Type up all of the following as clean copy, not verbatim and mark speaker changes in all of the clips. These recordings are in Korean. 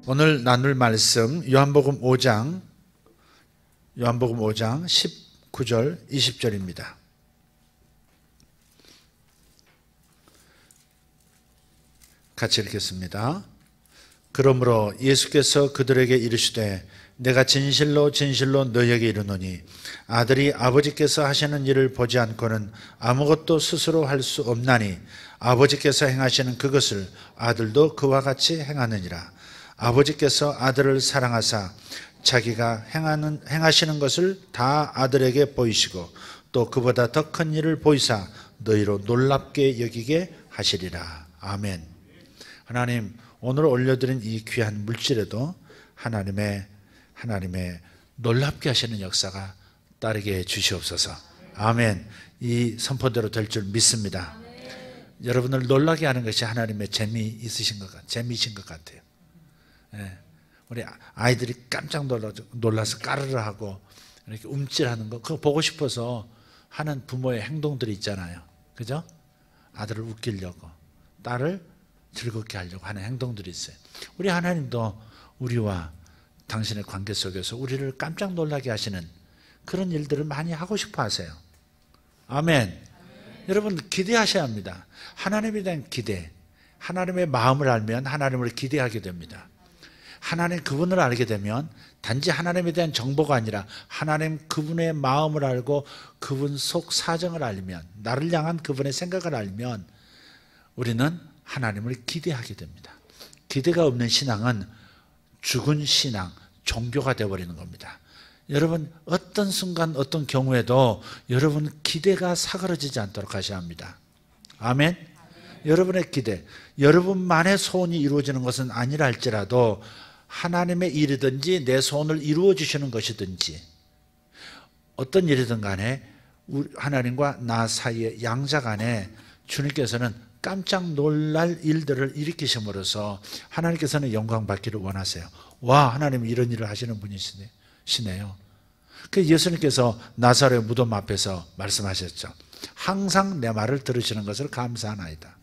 Speaker 1: 오늘 나눌 말씀 요한복음 5장 19절 20절입니다. 같이 읽겠습니다. 그러므로 예수께서 그들에게 이르시되 내가 진실로 진실로 너희에게 이르노니 아들이 아버지께서 하시는 일을 보지 않고는 아무것도 스스로 할 수 없나니 아버지께서 행하시는 그것을 아들도 그와 같이 행하느니라. 아버지께서 아들을 사랑하사 자기가 행하시는 것을 다 아들에게 보이시고 또 그보다 더 큰 일을 보이사 너희로 놀랍게 여기게 하시리라. 아멘. 하나님, 오늘 올려드린 이 귀한 물질에도 하나님의 놀랍게 하시는 역사가 따르게 해 주시옵소서. 아멘. 이 선포대로 될 줄 믿습니다. 여러분을 놀라게 하는 것이 하나님의 재미이신 것 같아요. 예. 우리 아이들이 깜짝 놀라서 까르르 하고 이렇게 움찔하는 거, 그거 보고 싶어서 하는 부모의 행동들이 있잖아요. 그죠? 아들을 웃기려고, 딸을 즐겁게 하려고 하는 행동들이 있어요. 우리 하나님도 우리와 당신의 관계 속에서 우리를 깜짝 놀라게 하시는 그런 일들을 많이 하고 싶어 하세요. 아멘. 여러분, 기대하셔야 합니다. 하나님에 대한 기대, 하나님의 마음을 알면 하나님을 기대하게 됩니다. 하나님 그분을 알게 되면 단지 하나님에 대한 정보가 아니라 하나님 그분의 마음을 알고 그분 속 사정을 알면, 나를 향한 그분의 생각을 알면 우리는 하나님을 기대하게 됩니다. 기대가 없는 신앙은 죽은 신앙, 종교가 되어버리는 겁니다. 여러분, 어떤 순간 어떤 경우에도 여러분 기대가 사그러지지 않도록 하셔야 합니다. 아멘. 여러분의 기대, 여러분만의 소원이 이루어지는 것은 아니라 할지라도 하나님의 일이든지 내 소원을 이루어 주시는 것이든지 어떤 일이든 간에 하나님과 나 사이의 양자 간에 주님께서는 깜짝 놀랄 일들을 일으키심으로써 하나님께서는 영광 받기를 원하세요. 와, 하나님 이런 일을 하시는 분이시네요. 그래서 예수님께서 나사로의 무덤 앞에서 말씀하셨죠. 항상 내 말을 들으시는 것을 감사하나이다.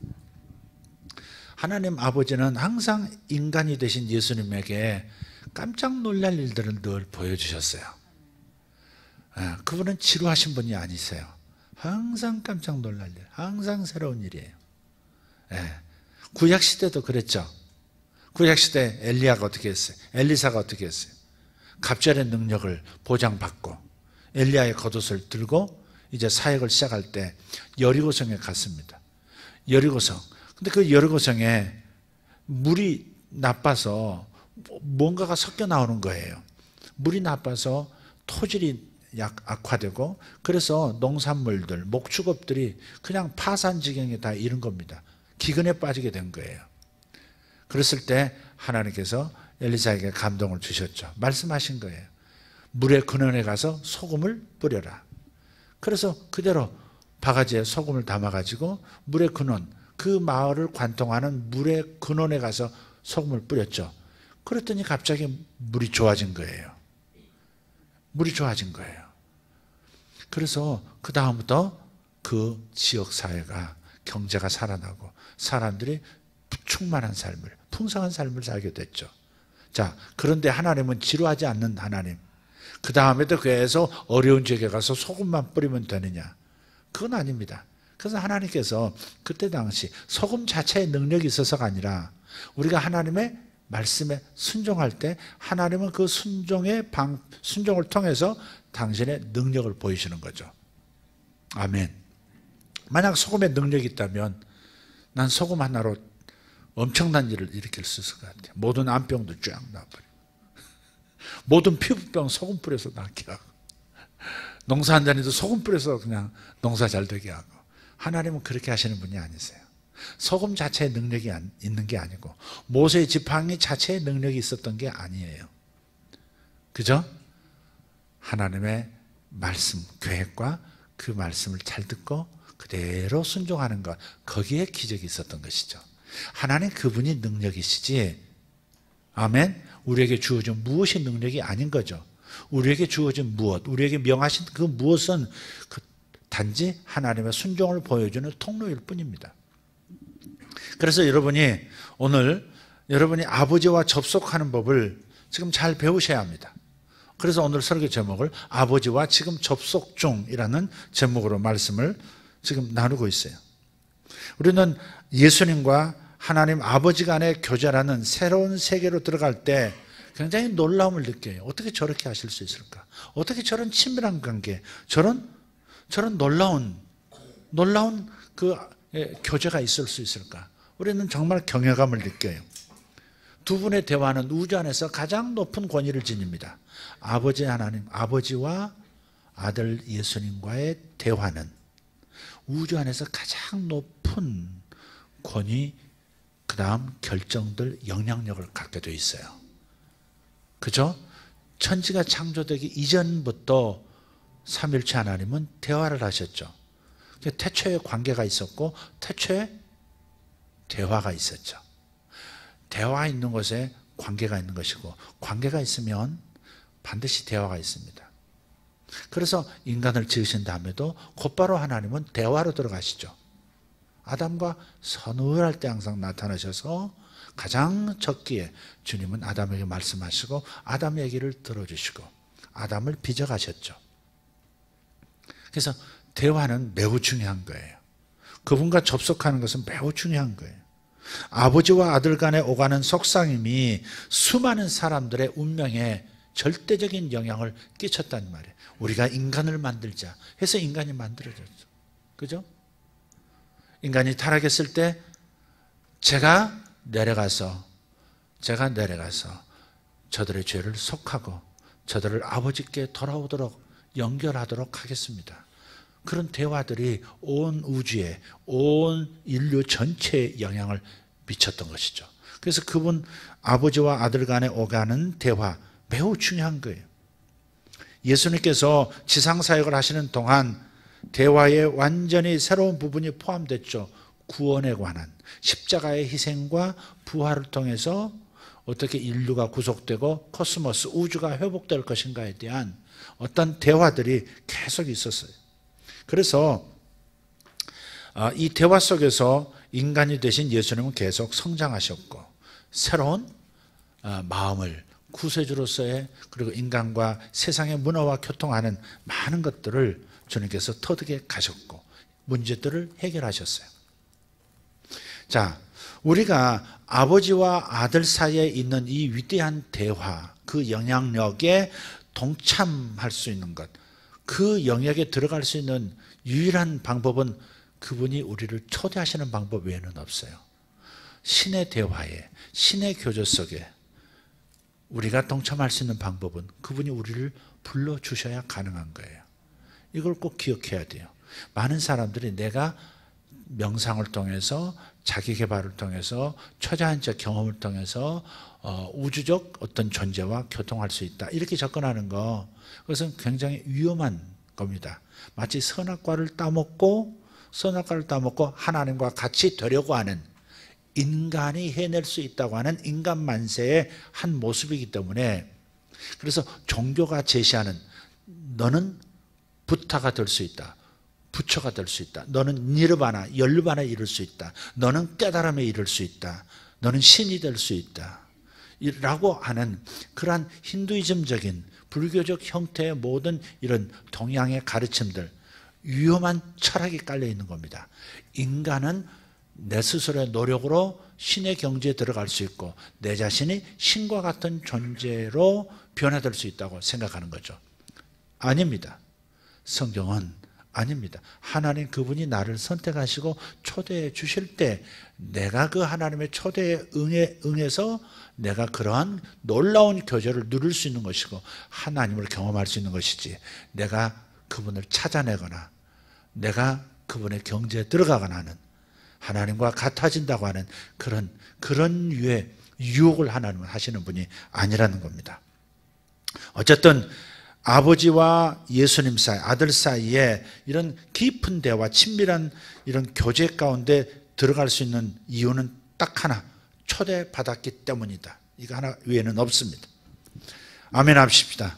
Speaker 1: 하나님 아버지는 항상 인간이 되신 예수님에게 깜짝 놀랄 일들을 늘 보여주셨어요. 그분은 지루하신 분이 아니세요. 항상 깜짝 놀랄 일, 항상 새로운 일이에요. 구약시대도 그랬죠. 구약시대 엘리야가 어떻게 했어요? 엘리사가 어떻게 했어요? 갑절의 능력을 보장받고 엘리야의 겉옷을 들고 이제 사역을 시작할 때 여리고성에 갔습니다. 여리고성. 근데 그 여리고성에 물이 나빠서 뭔가가 섞여 나오는 거예요. 물이 나빠서 토질이 악화되고 그래서 농산물들, 목축업들이 그냥 파산 지경에 다 이른 겁니다. 기근에 빠지게 된 거예요. 그랬을 때 하나님께서 엘리사에게 감동을 주셨죠. 말씀하신 거예요. 물의 근원에 가서 소금을 뿌려라. 그래서 그대로 바가지에 소금을 담아가지고 물의 근원, 그 마을을 관통하는 물의 근원에 가서 소금을 뿌렸죠. 그랬더니 갑자기 물이 좋아진 거예요. 물이 좋아진 거예요. 그래서 그 다음부터 그 지역 사회가, 경제가 살아나고 사람들이 충만한 삶을, 풍성한 삶을 살게 됐죠. 자, 그런데 하나님은 지루하지 않는 하나님. 그 다음에도 계속 어려운 지역에 가서 소금만 뿌리면 되느냐? 그건 아닙니다. 그래서 하나님께서 그때 당시 소금 자체의 능력이 있어서가 아니라 우리가 하나님의 말씀에 순종할 때 하나님은 그 순종을 통해서 당신의 능력을 보이시는 거죠. 아멘. 만약 소금의 능력이 있다면 난 소금 하나로 엄청난 일을 일으킬 수 있을 것 같아요. 모든 암병도 쫙 나버려. 모든 피부병 소금 뿌려서 낫게 하고, 농사 한 잔에도 소금 뿌려서 그냥 농사 잘 되게 하고. 하나님은 그렇게 하시는 분이 아니세요. 소금 자체의 능력이 있는 게 아니고 모세의 지팡이 자체의 능력이 있었던 게 아니에요. 그죠? 하나님의 말씀, 계획과 그 말씀을 잘 듣고 그대로 순종하는 것, 거기에 기적이 있었던 것이죠. 하나님 그분이 능력이시지, 아멘, 우리에게 주어진 무엇이 능력이 아닌 거죠. 우리에게 주어진 무엇, 우리에게 명하신 그 무엇은 단지 하나님의 순종을 보여주는 통로일 뿐입니다. 그래서 여러분이 오늘 여러분이 아버지와 접속하는 법을 지금 잘 배우셔야 합니다. 그래서 오늘 설교 제목을 아버지와 지금 접속 중이라는 제목으로 말씀을 지금 나누고 있어요. 우리는 예수님과 하나님 아버지 간의 교제라는 새로운 세계로 들어갈 때 굉장히 놀라움을 느껴요. 어떻게 저렇게 하실 수 있을까? 어떻게 저런 친밀한 관계, 저런 놀라운 그 교제가 있을 수 있을까? 우리는 정말 경외감을 느껴요. 두 분의 대화는 우주 안에서 가장 높은 권위를 지닙니다. 아버지 하나님, 아버지와 아들 예수님과의 대화는 우주 안에서 가장 높은 권위, 그 다음 결정들, 영향력을 갖게 돼 있어요. 그죠? 천지가 창조되기 이전부터 삼일체 하나님은 대화를 하셨죠. 태초에 관계가 있었고 태초에 대화가 있었죠. 대화가 있는 곳에 관계가 있는 것이고 관계가 있으면 반드시 대화가 있습니다. 그래서 인간을 지으신 다음에도 곧바로 하나님은 대화로 들어가시죠. 아담과 서늘할 때 항상 나타나셔서 가장 적기에 주님은 아담에게 말씀하시고 아담의 얘기를 들어주시고 아담을 빚어가셨죠. 그래서 대화는 매우 중요한 거예요. 그분과 접속하는 것은 매우 중요한 거예요. 아버지와 아들 간에 오가는 속삭임이 수많은 사람들의 운명에 절대적인 영향을 끼쳤단 말이에요. 우리가 인간을 만들자 해서 인간이 만들어졌죠. 그죠? 인간이 타락했을 때 제가 내려가서 저들의 죄를 속하고 저들을 아버지께 돌아오도록 연결하도록 하겠습니다. 그런 대화들이 온 우주에, 온 인류 전체에 영향을 미쳤던 것이죠. 그래서 그분 아버지와 아들 간에 오가는 대화 매우 중요한 거예요. 예수님께서 지상사역을 하시는 동안 대화에 완전히 새로운 부분이 포함됐죠. 구원에 관한 십자가의 희생과 부활을 통해서 어떻게 인류가 구속되고 코스모스, 우주가 회복될 것인가에 대한 어떤 대화들이 계속 있었어요. 그래서 이 대화 속에서 인간이 되신 예수님은 계속 성장하셨고 새로운 마음을 구세주로서의 그리고 인간과 세상의 문화와 교통하는 많은 것들을 주님께서 터득해 가셨고 문제들을 해결하셨어요. 자, 우리가 아버지와 아들 사이에 있는 이 위대한 대화, 그 영향력에 동참할 수 있는 것, 그 영역에 들어갈 수 있는 유일한 방법은 그분이 우리를 초대하시는 방법 외에는 없어요. 신의 대화에, 신의 교제 속에 우리가 동참할 수 있는 방법은 그분이 우리를 불러주셔야 가능한 거예요. 이걸 꼭 기억해야 돼요. 많은 사람들이 내가 명상을 통해서 자기 개발을 통해서 초자연적 경험을 통해서 우주적 어떤 존재와 교통할 수 있다. 이렇게 접근하는 거, 그것은 굉장히 위험한 겁니다. 마치 선악과를 따먹고 하나님과 같이 되려고 하는 인간이 해낼 수 있다고 하는 인간 만세의 한 모습이기 때문에 그래서 종교가 제시하는 너는 부타가 될 수 있다. 부처가 될 수 있다. 너는 니르바나, 열르바나에 이를 수 있다. 너는 깨달음에 이를 수 있다. 너는 신이 될 수 있다. 라고 하는 그러한 힌두이즘적인 불교적 형태의 모든 이런 동양의 가르침들, 위험한 철학이 깔려 있는 겁니다. 인간은 내 스스로의 노력으로 신의 경지에 들어갈 수 있고 내 자신이 신과 같은 존재로 변화될 수 있다고 생각하는 거죠. 아닙니다. 성경은 아닙니다. 하나님 그분이 나를 선택하시고 초대해 주실 때 내가 그 하나님의 초대에 응해서 내가 그러한 놀라운 교제를 누릴 수 있는 것이고 하나님을 경험할 수 있는 것이지, 내가 그분을 찾아내거나 내가 그분의 경지에 들어가거나 하는, 하나님과 같아진다고 하는 그런 유의 유혹을 하나님은 하시는 분이 아니라는 겁니다. 어쨌든 아버지와 예수님 사이, 아들 사이에 이런 깊은 대화, 친밀한 이런 교제 가운데 들어갈 수 있는 이유는 딱 하나, 초대받았기 때문이다. 이거 하나 외에는 없습니다. 아멘 합시다.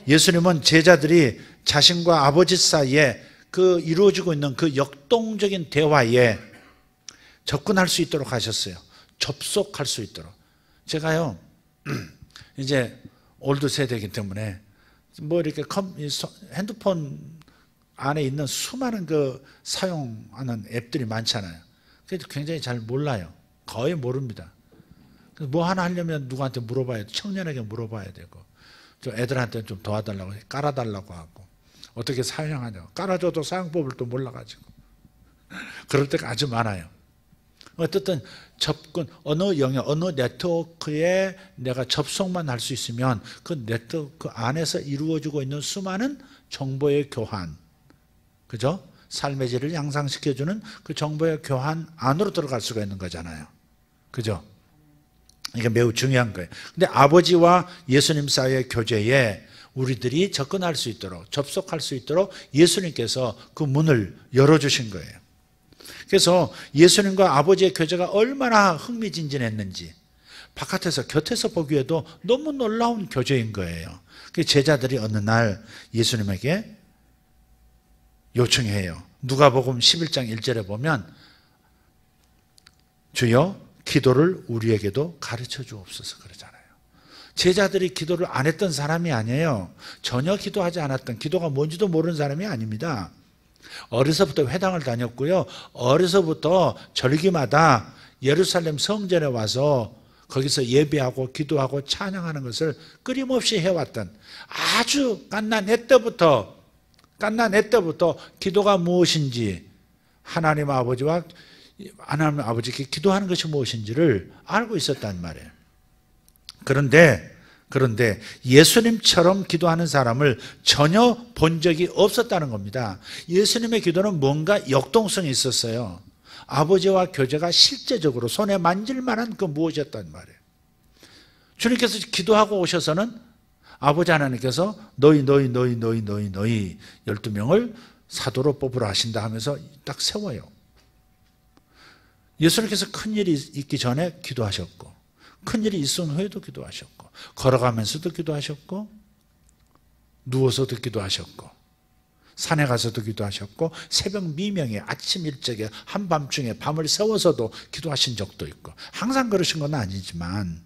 Speaker 1: 예수님은 제자들이 자신과 아버지 사이에 그 이루어지고 있는 그 역동적인 대화에 접근할 수 있도록 하셨어요. 접속할 수 있도록. 제가요, 이제 올드 세대이기 때문에 뭐 이렇게 핸드폰 안에 있는 수많은 그 사용하는 앱들이 많잖아요. 그래도 굉장히 잘 몰라요. 거의 모릅니다. 뭐 하나 하려면 누구한테 물어봐야 돼. 청년에게 물어봐야 되고, 저 애들한테 좀 도와달라고, 깔아달라고 하고, 어떻게 사용하냐고. 깔아줘도 사용법을 또 몰라가지고. 그럴 때가 아주 많아요. 어쨌든 접근, 어느 영역, 어느 네트워크에 내가 접속만 할 수 있으면 그 네트워크 안에서 이루어지고 있는 수많은 정보의 교환, 그죠? 삶의 질을 향상시켜주는 그 정보의 교환 안으로 들어갈 수가 있는 거잖아요. 그죠? 이게 매우 중요한 거예요. 근데 아버지와 예수님 사이의 교제에 우리들이 접근할 수 있도록, 접속할 수 있도록 예수님께서 그 문을 열어주신 거예요. 그래서 예수님과 아버지의 교제가 얼마나 흥미진진했는지 바깥에서, 곁에서 보기에도 너무 놀라운 교제인 거예요. 제자들이 어느 날 예수님에게 요청해요. 누가복음 11장 1절에 보면 주여 기도를 우리에게도 가르쳐 주옵소서 그러잖아요. 제자들이 기도를 안 했던 사람이 아니에요. 전혀 기도하지 않았던, 기도가 뭔지도 모르는 사람이 아닙니다. 어려서부터 회당을 다녔고요. 어려서부터 절기마다 예루살렘 성전에 와서 거기서 예배하고 기도하고 찬양하는 것을 끊임없이 해왔던, 아주 갓난 애 때부터 기도가 무엇인지, 하나님 아버지께 기도하는 것이 무엇인지를 알고 있었단 말이에요. 그런데 예수님처럼 기도하는 사람을 전혀 본 적이 없었다는 겁니다. 예수님의 기도는 뭔가 역동성이 있었어요. 아버지와 교제가 실제적으로 손에 만질 만한 그 무엇이었단 말이에요. 주님께서 기도하고 오셔서는 아버지 하나님께서 너희 12명을 사도로 뽑으라 하신다 하면서 딱 세워요. 예수님께서 큰일이 있기 전에 기도하셨고, 큰일이 있은 후에도 기도하셨고, 걸어가면서도 기도하셨고, 누워서도 기도하셨고, 산에 가서도 기도하셨고, 새벽 미명에, 아침 일찍에, 한밤중에 밤을 새워서도 기도하신 적도 있고, 항상 그러신 건 아니지만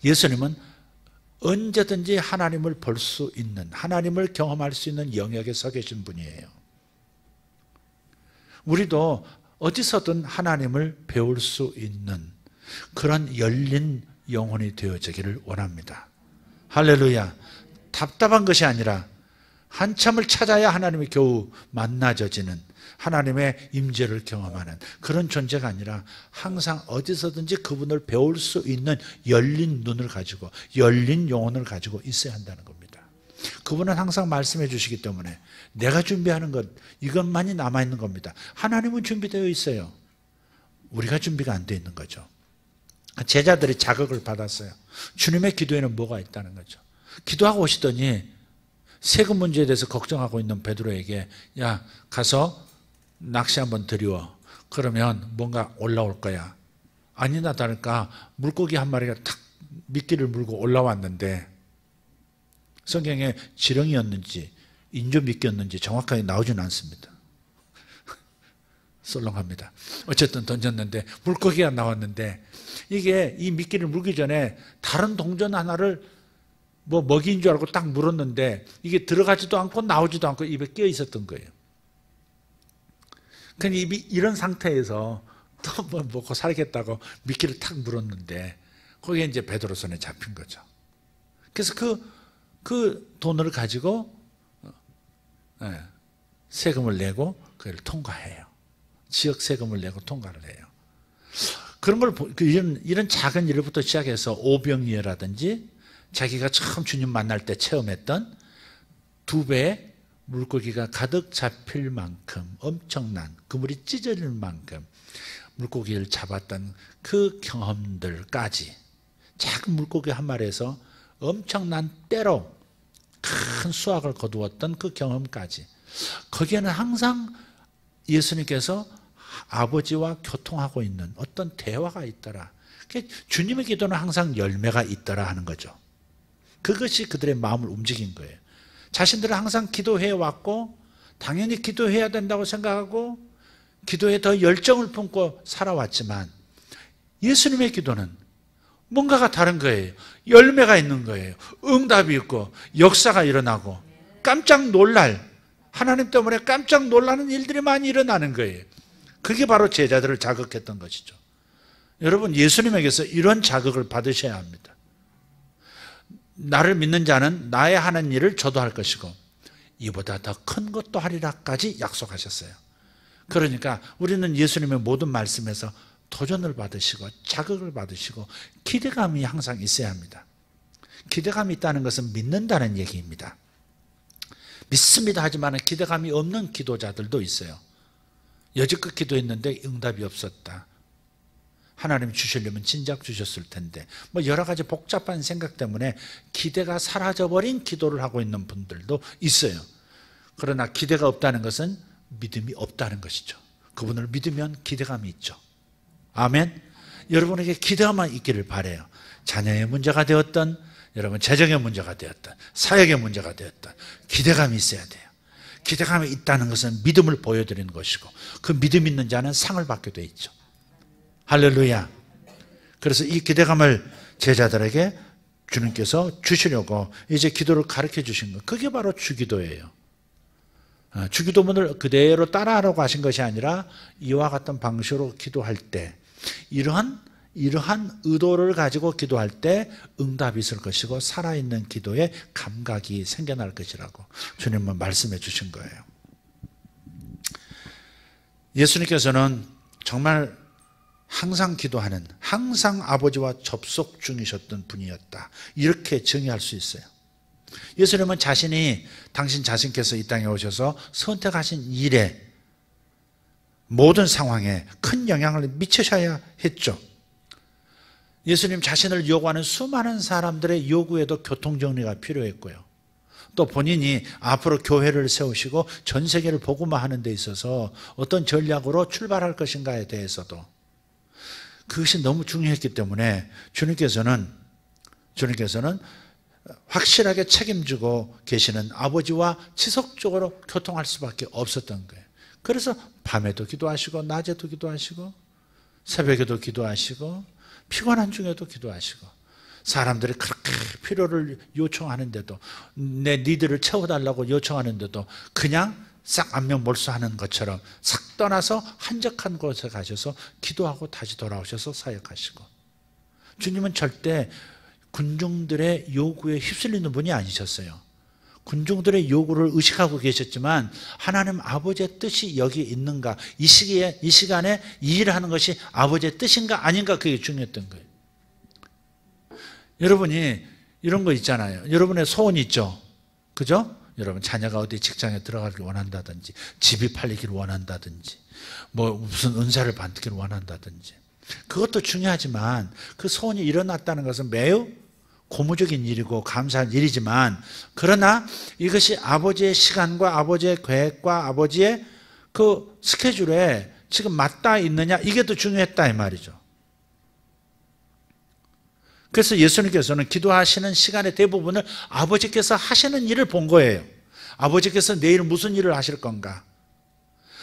Speaker 1: 예수님은 언제든지 하나님을 볼 수 있는, 하나님을 경험할 수 있는 영역에 서 계신 분이에요. 우리도 어디서든 하나님을 배울 수 있는 그런 열린 영혼이 되어지기를 원합니다. 할렐루야. 답답한 것이 아니라 한참을 찾아야 하나님이 겨우 만나져지는, 하나님의 임재를 경험하는 그런 존재가 아니라 항상 어디서든지 그분을 배울 수 있는 열린 눈을 가지고, 열린 영혼을 가지고 있어야 한다는 겁니다. 그분은 항상 말씀해 주시기 때문에 내가 준비하는 것, 이것만이 남아있는 겁니다. 하나님은 준비되어 있어요. 우리가 준비가 안 되어 있는 거죠. 제자들이 자극을 받았어요. 주님의 기도에는 뭐가 있다는 거죠. 기도하고 오시더니 세금 문제에 대해서 걱정하고 있는 베드로에게, 야, 가서 낚시 한번 들이워. 그러면 뭔가 올라올 거야. 아니나 다를까 물고기 한 마리가 탁 미끼를 물고 올라왔는데, 성경에 지렁이였는지 인조미끼였는지 정확하게 나오지는 않습니다. 썰렁합니다. 어쨌든 던졌는데 물고기가 나왔는데, 이게 이 미끼를 물기 전에 다른 동전 하나를 뭐 먹이인 줄 알고 딱 물었는데 이게 들어가지도 않고 나오지도 않고 입에 끼어 있었던 거예요. 그러니까 입이 이런 상태에서 또 뭐 먹고 살겠다고 미끼를 탁 물었는데 거기에 이제 베드로 손에 잡힌 거죠. 그래서 그 돈을 가지고 세금을 내고 그걸 통과해요. 지역 세금을 내고 통과를 해요. 그런 걸 이런 작은 일부터 시작해서 오병이어라든지 자기가 처음 주님 만날 때 체험했던 2배의 물고기가 가득 잡힐 만큼 엄청난, 그물이 찢어질 만큼 물고기를 잡았던 그 경험들까지, 작은 물고기 한 마리에서 엄청난 때로 큰 수확을 거두었던 그 경험까지, 거기에는 항상 예수님께서 아버지와 교통하고 있는 어떤 대화가 있더라. 주님의 기도는 항상 열매가 있더라 하는 거죠. 그것이 그들의 마음을 움직인 거예요. 자신들은 항상 기도해 왔고 당연히 기도해야 된다고 생각하고 기도에 더 열정을 품고 살아왔지만, 예수님의 기도는 뭔가가 다른 거예요. 열매가 있는 거예요. 응답이 있고 역사가 일어나고 깜짝 놀랄, 하나님 때문에 깜짝 놀라는 일들이 많이 일어나는 거예요. 그게 바로 제자들을 자극했던 것이죠. 여러분, 예수님에게서 이런 자극을 받으셔야 합니다. 나를 믿는 자는 나의 하는 일을 저도 할 것이고 이보다 더 큰 것도 하리라까지 약속하셨어요. 그러니까 우리는 예수님의 모든 말씀에서 도전을 받으시고 자극을 받으시고 기대감이 항상 있어야 합니다. 기대감이 있다는 것은 믿는다는 얘기입니다. 믿습니다 하지만 기대감이 없는 기도자들도 있어요. 여지껏 기도했는데 응답이 없었다. 하나님 주시려면 진작 주셨을 텐데, 뭐 여러 가지 복잡한 생각 때문에 기대가 사라져버린 기도를 하고 있는 분들도 있어요. 그러나 기대가 없다는 것은 믿음이 없다는 것이죠. 그분을 믿으면 기대감이 있죠. 아멘. 여러분에게 기대감만 있기를 바라요. 자녀의 문제가 되었던, 여러분 재정의 문제가 되었던, 사역의 문제가 되었던 기대감이 있어야 돼요. 기대감이 있다는 것은 믿음을 보여드리는 것이고 그 믿음 있는 자는 상을 받게 돼 있죠. 할렐루야. 그래서 이 기대감을 제자들에게 주님께서 주시려고 이제 기도를 가르쳐 주신 것, 그게 바로 주기도예요. 주기도문을 그대로 따라하라고 하신 것이 아니라 이와 같은 방식으로 기도할 때 이러한 의도를 가지고 기도할 때 응답이 있을 것이고 살아있는 기도에 감각이 생겨날 것이라고 주님은 말씀해 주신 거예요. 예수님께서는 정말 항상 기도하는, 항상 아버지와 접속 중이셨던 분이었다, 이렇게 정의할 수 있어요. 예수님은 자신이, 당신 자신께서 이 땅에 오셔서 선택하신 일에 모든 상황에 큰 영향을 미치셔야 했죠. 예수님 자신을 요구하는 수많은 사람들의 요구에도 교통정리가 필요했고요. 또 본인이 앞으로 교회를 세우시고 전 세계를 복음화하는 데 있어서 어떤 전략으로 출발할 것인가에 대해서도 그것이 너무 중요했기 때문에 주님께서는 확실하게 책임지고 계시는 아버지와 지속적으로 교통할 수밖에 없었던 거예요. 그래서 밤에도 기도하시고 낮에도 기도하시고 새벽에도 기도하시고 피곤한 중에도 기도하시고 사람들이 그렇게 필요를 요청하는데도 니들을 채워달라고 요청하는데도 그냥 싹 안면몰수하는 것처럼 싹 떠나서 한적한 곳에 가셔서 기도하고 다시 돌아오셔서 사역하시고, 주님은 절대 군중들의 요구에 휩쓸리는 분이 아니셨어요. 군중들의 요구를 의식하고 계셨지만 하나님 아버지의 뜻이 여기 있는가, 이 시간에 이 일을 하는 것이 아버지의 뜻인가 아닌가, 그게 중요했던 거예요. 여러분이 이런 거 있잖아요. 여러분의 소원이 있죠. 그죠? 여러분 자녀가 어디 직장에 들어가길 원한다든지, 집이 팔리기를 원한다든지, 뭐 무슨 은사를 받기를 원한다든지, 그것도 중요하지만 그 소원이 일어났다는 것은 매우 고무적인 일이고 감사한 일이지만, 그러나 이것이 아버지의 시간과 아버지의 계획과 아버지의 그 스케줄에 지금 맞닿아 있느냐, 이게 더 중요했다 이 말이죠. 그래서 예수님께서는 기도하시는 시간의 대부분을 아버지께서 하시는 일을 본 거예요. 아버지께서 내일 무슨 일을 하실 건가.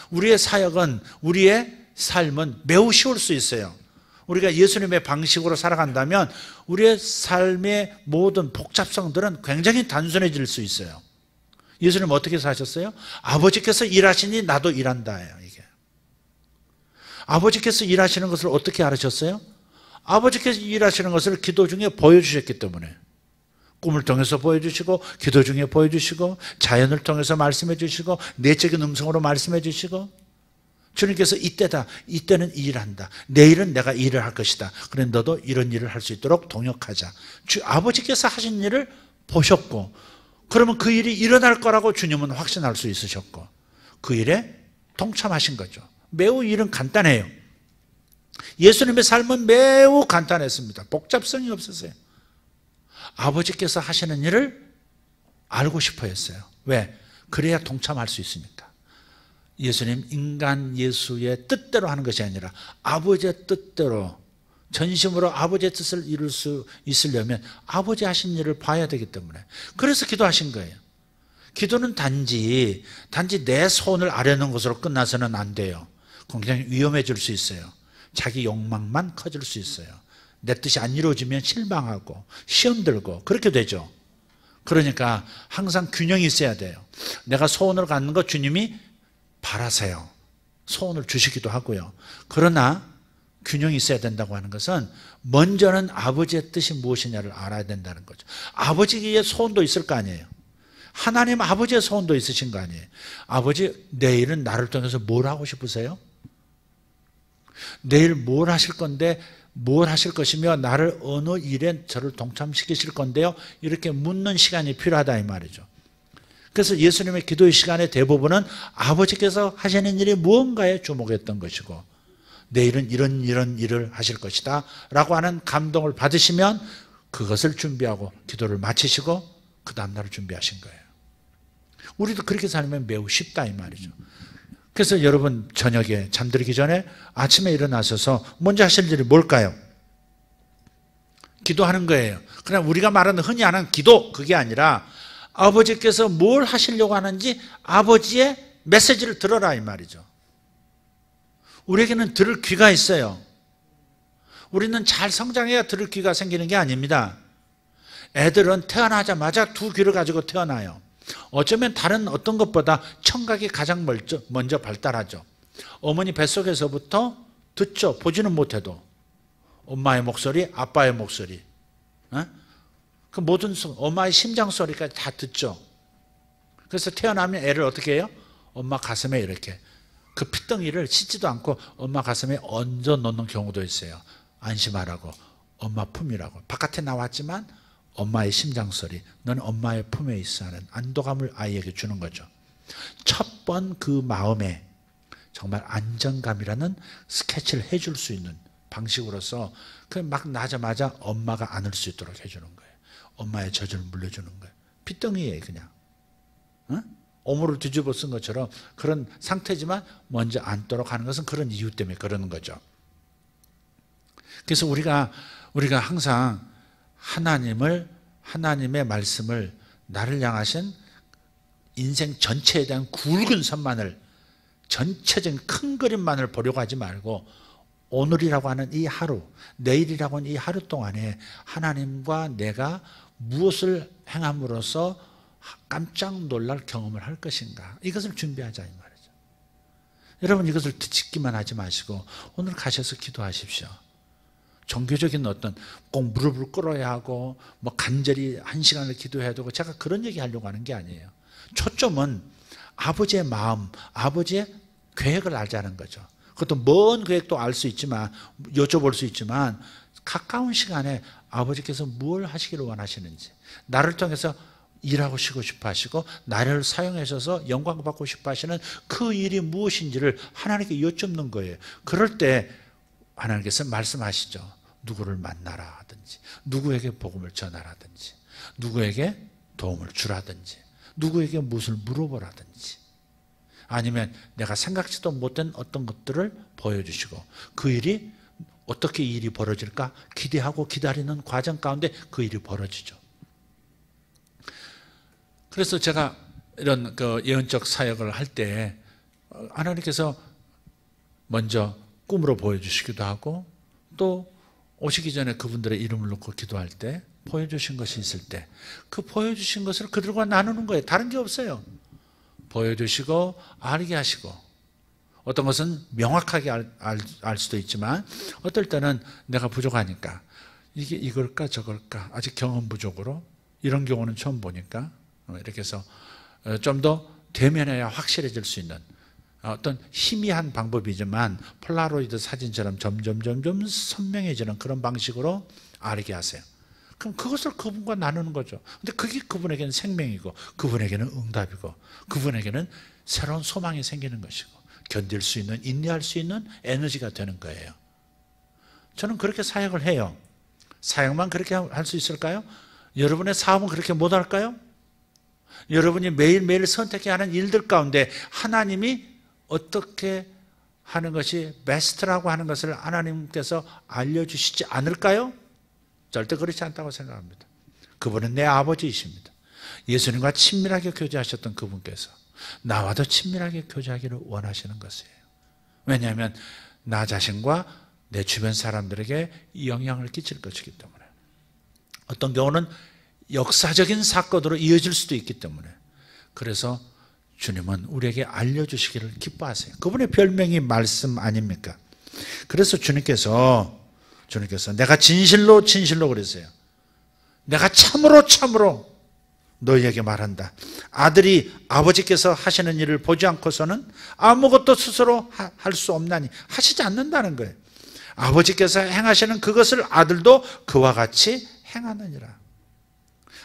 Speaker 1: 우리의 사역은, 우리의 삶은 매우 쉬울 수 있어요. 우리가 예수님의 방식으로 살아간다면 우리의 삶의 모든 복잡성들은 굉장히 단순해질 수 있어요. 예수님 어떻게 사셨어요? 아버지께서 일하시니 나도 일한다예요. 이게 아버지께서 일하시는 것을 어떻게 알으셨어요? 아버지께서 일하시는 것을 기도 중에 보여주셨기 때문에, 꿈을 통해서 보여주시고 기도 중에 보여주시고 자연을 통해서 말씀해 주시고 내적인 음성으로 말씀해 주시고, 주님께서 이때다, 이때는 이 일을 한다, 내일은 내가 이 일을 할 것이다, 그래 너도 이런 일을 할 수 있도록 동역하자. 아버지께서 하신 일을 보셨고, 그러면 그 일이 일어날 거라고 주님은 확신할 수 있으셨고 그 일에 동참하신 거죠. 매우 일은 간단해요. 예수님의 삶은 매우 간단했습니다. 복잡성이 없었어요. 아버지께서 하시는 일을 알고 싶어 했어요. 왜? 그래야 동참할 수 있으니까. 예수님 인간 예수의 뜻대로 하는 것이 아니라 아버지의 뜻대로, 전심으로 아버지의 뜻을 이룰 수 있으려면 아버지 하신 일을 봐야 되기 때문에, 그래서 기도하신 거예요. 기도는 단지 내 소원을 아뢰는 것으로 끝나서는 안 돼요. 굉장히 위험해질 수 있어요. 자기 욕망만 커질 수 있어요. 내 뜻이 안 이루어지면 실망하고 시험 들고 그렇게 되죠. 그러니까 항상 균형이 있어야 돼요. 내가 소원을 갖는 것 주님이 바라세요. 소원을 주시기도 하고요. 그러나 균형이 있어야 된다고 하는 것은 먼저는 아버지의 뜻이 무엇이냐를 알아야 된다는 거죠. 아버지의 소원도 있을 거 아니에요. 하나님 아버지의 소원도 있으신 거 아니에요. 아버지, 내일은 나를 통해서 뭘 하고 싶으세요? 내일 뭘 하실 건데, 뭘 하실 것이며 나를 어느 일에 저를 동참시키실 건데요. 이렇게 묻는 시간이 필요하다 이 말이죠. 그래서 예수님의 기도의 시간의 대부분은 아버지께서 하시는 일이 무언가에 주목했던 것이고, 내일은 이런 일을 하실 것이다 라고 하는 감동을 받으시면 그것을 준비하고 기도를 마치시고 그 다음날을 준비하신 거예요. 우리도 그렇게 살면 매우 쉽다 이 말이죠. 그래서 여러분 저녁에 잠들기 전에 아침에 일어나셔서 먼저 하실 일이 뭘까요? 기도하는 거예요. 그냥 우리가 말하는 흔히 하는 기도, 그게 아니라 아버지께서 뭘 하시려고 하는지 아버지의 메시지를 들어라 이 말이죠. 우리에게는 들을 귀가 있어요. 우리는 잘 성장해야 들을 귀가 생기는 게 아닙니다. 애들은 태어나자마자 두 귀를 가지고 태어나요. 어쩌면 다른 어떤 것보다 청각이 가장 먼저 발달하죠. 어머니 뱃속에서부터 듣죠. 보지는 못해도. 엄마의 목소리, 아빠의 목소리, 그 모든 엄마의 심장 소리까지 다 듣죠. 그래서 태어나면 애를 어떻게 해요? 엄마 가슴에 이렇게 그 핏덩이를 씻지도 않고 엄마 가슴에 얹어 놓는 경우도 있어요. 안심하라고, 엄마 품이라고. 바깥에 나왔지만 엄마의 심장 소리, 넌 엄마의 품에 있어 하는 안도감을 아이에게 주는 거죠. 첫 번 그 마음에 정말 안정감이라는 스케치를 해줄 수 있는 방식으로서 그 막 나자마자 엄마가 안을 수 있도록 해주는 거예요. 엄마의 젖을 물려주는 거예요. 핏덩이에 그냥 오물을 뒤집어 쓴 것처럼 그런 상태지만 먼저 안도록 하는 것은 그런 이유 때문에 그러는 거죠. 그래서 우리가 항상 하나님의 말씀을 나를 향하신 인생 전체에 대한 굵은 선만을, 전체적인 큰 그림만을 보려고 하지 말고 오늘이라고 하는 이 하루, 내일이라고 하는 이 하루 동안에 하나님과 내가 무엇을 행함으로써 깜짝 놀랄 경험을 할 것인가, 이것을 준비하자 이 말이죠. 여러분 이것을 듣기만 하지 마시고 오늘 가셔서 기도하십시오. 종교적인 어떤 꼭 무릎을 꿇어야 하고 뭐 간절히 1시간을 기도해야 되고, 제가 그런 얘기 하려고 하는 게 아니에요. 초점은 아버지의 마음, 아버지의 계획을 알자는 거죠. 그것도 먼 계획도 알 수 있지만, 여쭤볼 수 있지만 가까운 시간에 아버지께서 뭘 하시기를 원하시는지, 나를 통해서 일하고 싶어 하시고 나를 사용하셔서 영광 받고 싶어 하시는 그 일이 무엇인지를 하나님께 여쭙는 거예요. 그럴 때 하나님께서 말씀하시죠. 누구를 만나라 하든지, 누구에게 복음을 전하라든지, 누구에게 도움을 주라든지, 누구에게 무엇을 물어보라든지, 아니면 내가 생각지도 못한 어떤 것들을 보여주시고 그 일이 어떻게 일이 벌어질까 기대하고 기다리는 과정 가운데 그 일이 벌어지죠. 그래서 제가 이런 그 예언적 사역을 할 때 하나님께서 먼저 꿈으로 보여주시기도 하고, 또 오시기 전에 그분들의 이름을 놓고 기도할 때 보여주신 것이 있을 때 그 보여주신 것을 그들과 나누는 거예요. 다른 게 없어요. 보여주시고 알게 하시고, 어떤 것은 명확하게 알 수도 있지만 어떨 때는 내가 부족하니까 이게 이걸까 저걸까 아직 경험 부족으로, 이런 경우는 처음 보니까 이렇게 해서 좀 더 대면해야 확실해질 수 있는 어떤 희미한 방법이지만 폴라로이드 사진처럼 점점 선명해지는 그런 방식으로 알게 하세요. 그럼 그것을 그분과 나누는 거죠. 근데 그게 그분에게는 생명이고, 그분에게는 응답이고, 그분에게는 새로운 소망이 생기는 것이고, 견딜 수 있는, 인내할 수 있는 에너지가 되는 거예요. 저는 그렇게 사역을 해요. 사역만 그렇게 할 수 있을까요? 여러분의 사업은 그렇게 못할까요? 여러분이 매일매일 선택해야 하는 일들 가운데 하나님이 어떻게 하는 것이 베스트라고 하는 것을 하나님께서 알려주시지 않을까요? 절대 그렇지 않다고 생각합니다. 그분은 내 아버지이십니다. 예수님과 친밀하게 교제하셨던 그분께서 나와도 친밀하게 교제하기를 원하시는 것이에요. 왜냐하면 나 자신과 내 주변 사람들에게 영향을 끼칠 것이기 때문에, 어떤 경우는 역사적인 사건으로 이어질 수도 있기 때문에, 그래서 주님은 우리에게 알려주시기를 기뻐하세요. 그분의 별명이 말씀 아닙니까? 그래서 주님께서 내가 진실로 그랬어요. 내가 참으로 너희에게 말한다. 아들이 아버지께서 하시는 일을 보지 않고서는 아무것도 스스로 할 수 없나니, 하시지 않는다는 거예요. 아버지께서 행하시는 그것을 아들도 그와 같이 행하느니라.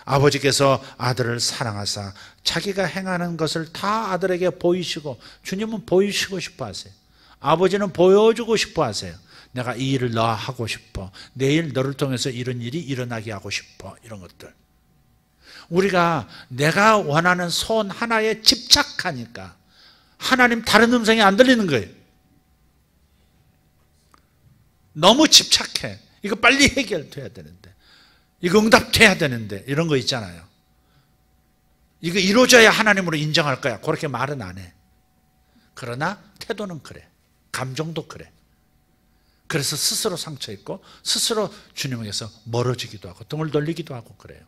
Speaker 1: 아버지께서 아들을 사랑하사 자기가 행하는 것을 다 아들에게 보이시고, 주님은 보이시고 싶어 하세요. 아버지는 보여주고 싶어 하세요. 내가 이 일을 너 하고 싶어, 내일 너를 통해서 이런 일이 일어나게 하고 싶어, 이런 것들. 우리가 내가 원하는 소원 하나에 집착하니까 하나님 다른 음성이 안 들리는 거예요. 너무 집착해. 이거 빨리 해결돼야 되는데, 이거 응답돼야 되는데, 이런 거 있잖아요. 이거 이루어져야 하나님으로 인정할 거야, 그렇게 말은 안 해. 그러나 태도는 그래. 감정도 그래. 그래서 스스로 상처 입고 스스로 주님에게서 멀어지기도 하고 등을 돌리기도 하고 그래요.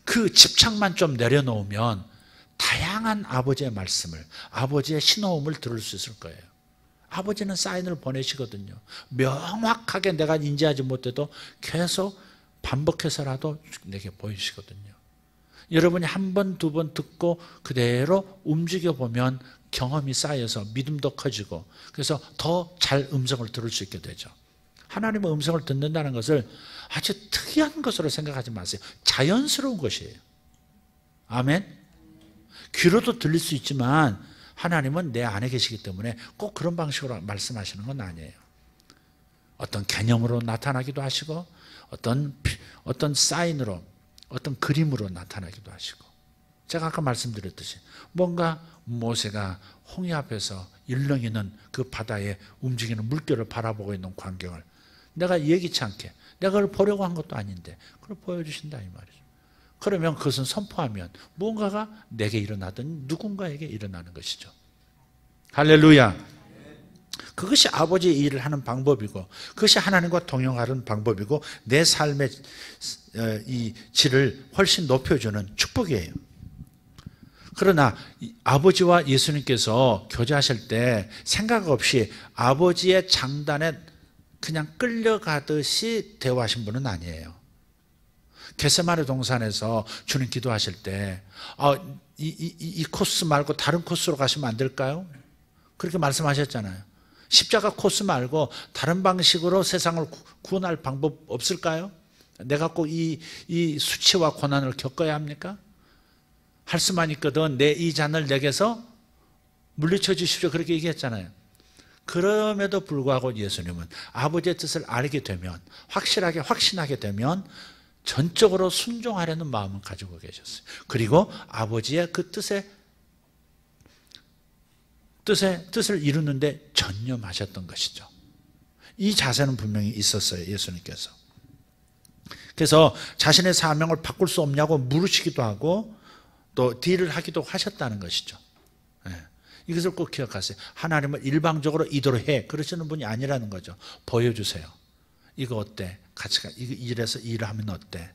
Speaker 1: 그 집착만 좀 내려놓으면 다양한 아버지의 말씀을, 아버지의 신호음을 들을 수 있을 거예요. 아버지는 사인을 보내시거든요. 명확하게 내가 인지하지 못해도 계속 반복해서라도 내게 보이시거든요. 여러분이 한 번, 두 번 듣고 그대로 움직여보면 경험이 쌓여서 믿음도 커지고, 그래서 더 잘 음성을 들을 수 있게 되죠. 하나님의 음성을 듣는다는 것을 아주 특이한 것으로 생각하지 마세요. 자연스러운 것이에요. 아멘. 귀로도 들릴 수 있지만 하나님은 내 안에 계시기 때문에 꼭 그런 방식으로 말씀하시는 건 아니에요. 어떤 개념으로 나타나기도 하시고, 어떤 사인으로, 어떤 그림으로 나타나기도 하시고, 제가 아까 말씀드렸듯이 뭔가 모세가 홍해 앞에서 일렁이는 그 바다에 움직이는 물결을 바라보고 있는 광경을 내가 예기치 않게, 내가 그걸 보려고 한 것도 아닌데 그걸 보여주신다, 이 말이죠. 그러면 그것은 선포하면 무언가가 내게 일어나든 누군가에게 일어나는 것이죠. 할렐루야. 그것이 아버지의 일을 하는 방법이고, 그것이 하나님과 동행하는 방법이고, 내 삶의 이 질을 훨씬 높여주는 축복이에요. 그러나 아버지와 예수님께서 교제하실 때 생각 없이 아버지의 장단에 그냥 끌려가듯이 대화하신 분은 아니에요. 겟세마네 동산에서 주님 기도하실 때 이 코스 말고 다른 코스로 가시면 안 될까요? 그렇게 말씀하셨잖아요. 십자가 코스 말고 다른 방식으로 세상을 구원할 방법 없을까요? 내가 꼭 이 수치와 고난을 겪어야 합니까? 할 수만 있거든 내 이 잔을 내게서 물리쳐 주십시오, 그렇게 얘기했잖아요. 그럼에도 불구하고 예수님은 아버지의 뜻을 알게 되면, 확신하게 되면 전적으로 순종하려는 마음을 가지고 계셨어요. 그리고 아버지의 그 뜻을 이루는데 전념하셨던 것이죠. 이 자세는 분명히 있었어요, 예수님께서. 그래서 자신의 사명을 바꿀 수 없냐고 물으시기도 하고 또 딜을 하기도 하셨다는 것이죠. 이것을 꼭 기억하세요. 하나님은 일방적으로 이대로 해, 그러시는 분이 아니라는 거죠. 보여주세요. 이거 어때? 같이 이래서 일을 하면 어때?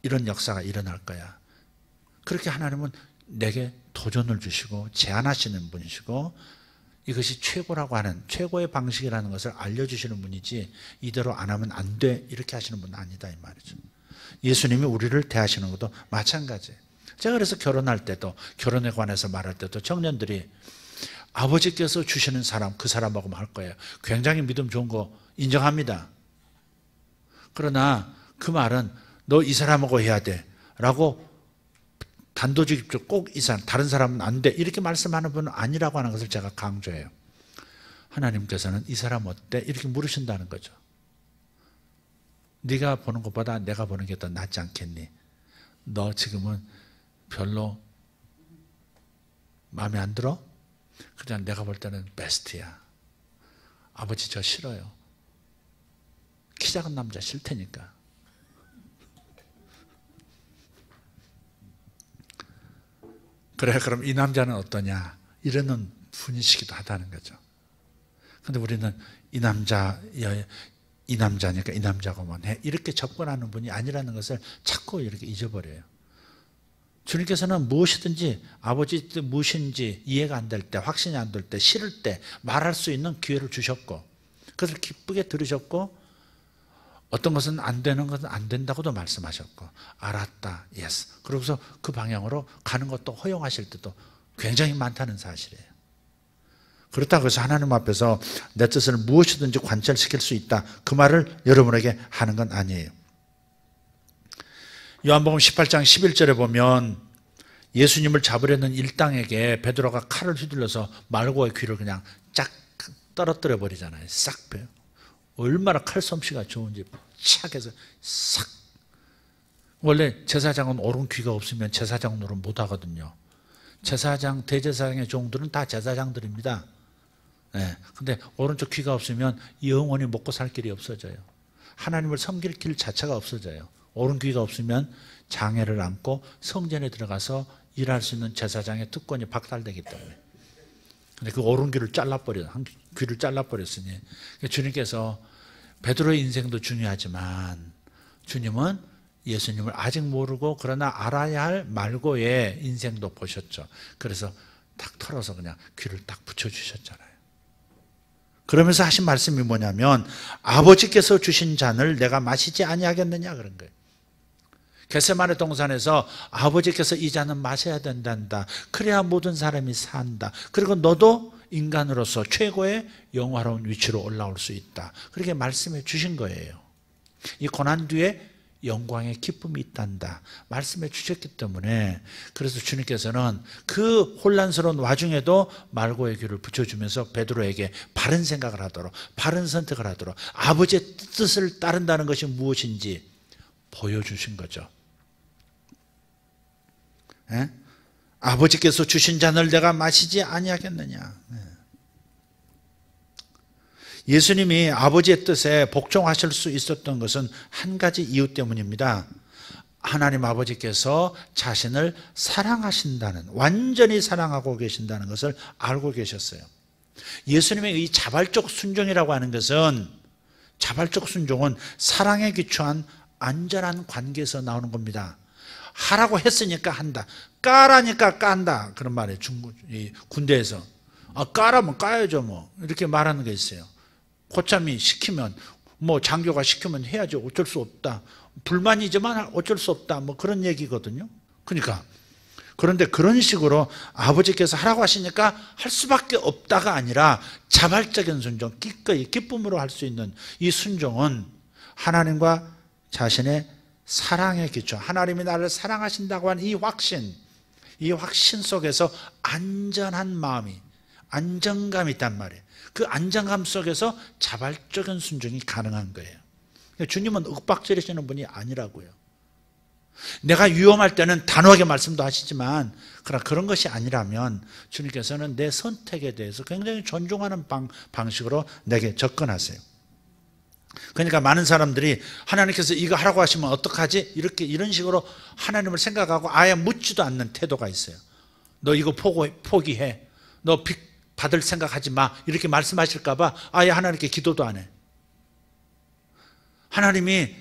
Speaker 1: 이런 역사가 일어날 거야. 그렇게 하나님은 내게 도전을 주시고 제안하시는 분이시고, 이것이 최고라고 하는, 최고의 방식이라는 것을 알려주시는 분이지, 이대로 안 하면 안 돼, 이렇게 하시는 분은 아니다, 이 말이죠. 예수님이 우리를 대하시는 것도 마찬가지예요. 제가 그래서 결혼할 때도, 결혼에 관해서 말할 때도 청년들이 아버지께서 주시는 사람, 그 사람하고만 할 거예요. 굉장히 믿음 좋은 거 인정합니다. 그러나 그 말은 너 이 사람하고 해야 돼 라고 단도직입적으로 꼭 이 사람, 다른 사람은 안 돼, 이렇게 말씀하는 분은 아니라고 하는 것을 제가 강조해요. 하나님께서는 이 사람 어때? 이렇게 물으신다는 거죠. 네가 보는 것보다 내가 보는 게 더 낫지 않겠니? 너 지금은 별로 마음에 안 들어? 그냥 내가 볼 때는 베스트야. 아버지 저 싫어요. 키 작은 남자 싫다니까. 그래, 그럼 이 남자는 어떠냐? 이러는 분이시기도 하다는 거죠. 근데 우리는 이 남자니까 이 남자고만 해, 이렇게 접근하는 분이 아니라는 것을 자꾸 이렇게 잊어버려요. 주님께서는 무엇이든지 아버지 뜻 무엇인지 이해가 안 될 때, 확신이 안 될 때, 싫을 때 말할 수 있는 기회를 주셨고, 그것을 기쁘게 들으셨고, 어떤 것은 안 되는 것은 안 된다고도 말씀하셨고, 알았다, 예스. 그러고서 그 방향으로 가는 것도 허용하실 때도 굉장히 많다는 사실이에요. 그렇다고 해서 하나님 앞에서 내 뜻을 무엇이든지 관철시킬 수 있다, 그 말을 여러분에게 하는 건 아니에요. 요한복음 18장 11절에 보면 예수님을 잡으려는 일당에게 베드로가 칼을 휘둘러서 말고의 귀를 그냥 쫙 떨어뜨려 버리잖아요. 싹 빼요. 얼마나 칼솜씨가 좋은지 착 해서 싹. 원래 제사장은 오른 귀가 없으면 제사장 노릇 못 하거든요. 제사장, 대제사장의 종들은 다 제사장들입니다. 네. 근데 오른쪽 귀가 없으면 영원히 먹고 살 길이 없어져요. 하나님을 섬길 길 자체가 없어져요. 오른 귀가 없으면 장애를 안고 성전에 들어가서 일할 수 있는 제사장의 특권이 박탈되기 때문에. 근데 그 오른 귀를 한 귀를 잘라버렸으니, 주님께서 베드로의 인생도 중요하지만 주님은 예수님을 아직 모르고 그러나 알아야 할 말고의 인생도 보셨죠. 그래서 딱 털어서 그냥 귀를 딱 붙여주셨잖아요. 그러면서 하신 말씀이 뭐냐면, 아버지께서 주신 잔을 내가 마시지 아니하겠느냐 그런 거예요. 겟세마네 동산에서 아버지께서 이 잔은 마셔야 된단다. 그래야 모든 사람이 산다. 그리고 너도 인간으로서 최고의 영화로운 위치로 올라올 수 있다. 그렇게 말씀해 주신 거예요. 이 고난 뒤에 영광의 기쁨이 있단다 말씀해 주셨기 때문에, 그래서 주님께서는 그 혼란스러운 와중에도 말고의 귀를 붙여주면서 베드로에게 바른 생각을 하도록, 바른 선택을 하도록, 아버지의 뜻을 따른다는 것이 무엇인지 보여주신 거죠. 예? 아버지께서 주신 잔을 내가 마시지 아니하겠느냐. 예수님이 아버지의 뜻에 복종하실 수 있었던 것은 한 가지 이유 때문입니다. 하나님 아버지께서 자신을 사랑하신다는, 완전히 사랑하고 계신다는 것을 알고 계셨어요. 예수님의 이 자발적 순종이라고 하는 것은, 자발적 순종은 사랑에 기초한 안전한 관계에서 나오는 겁니다. 하라고 했으니까 한다, 까라니까 깐다, 그런 말이에요. 군대에서 까라면 까야죠 뭐, 이렇게 말하는 게 있어요. 고참이 시키면, 뭐 장교가 시키면 해야지, 어쩔 수 없다, 불만이지만 어쩔 수 없다, 뭐 그런 얘기거든요. 그러니까, 그런데 그런 식으로 아버지께서 하라고 하시니까 할 수밖에 없다가 아니라 자발적인 순종, 기꺼이 기쁨으로 할 수 있는 이 순종은 하나님과 자신의 사랑의 기초, 하나님이 나를 사랑하신다고 하는 이 확신 속에서 안전한 마음이, 안정감이 있단 말이에요. 그 안정감 속에서 자발적인 순종이 가능한 거예요. 주님은 윽박지르시는 분이 아니라고요. 내가 위험할 때는 단호하게 말씀도 하시지만, 그러나 그런 것이 아니라면 주님께서는 내 선택에 대해서 굉장히 존중하는 방식으로 내게 접근하세요. 그러니까 많은 사람들이 하나님께서 이거 하라고 하시면 어떡하지? 이런 식으로 하나님을 생각하고 아예 묻지도 않는 태도가 있어요. 너 이거 포기해. 너 빚 받을 생각하지 마. 이렇게 말씀하실까 봐 아예 하나님께 기도도 안 해. 하나님이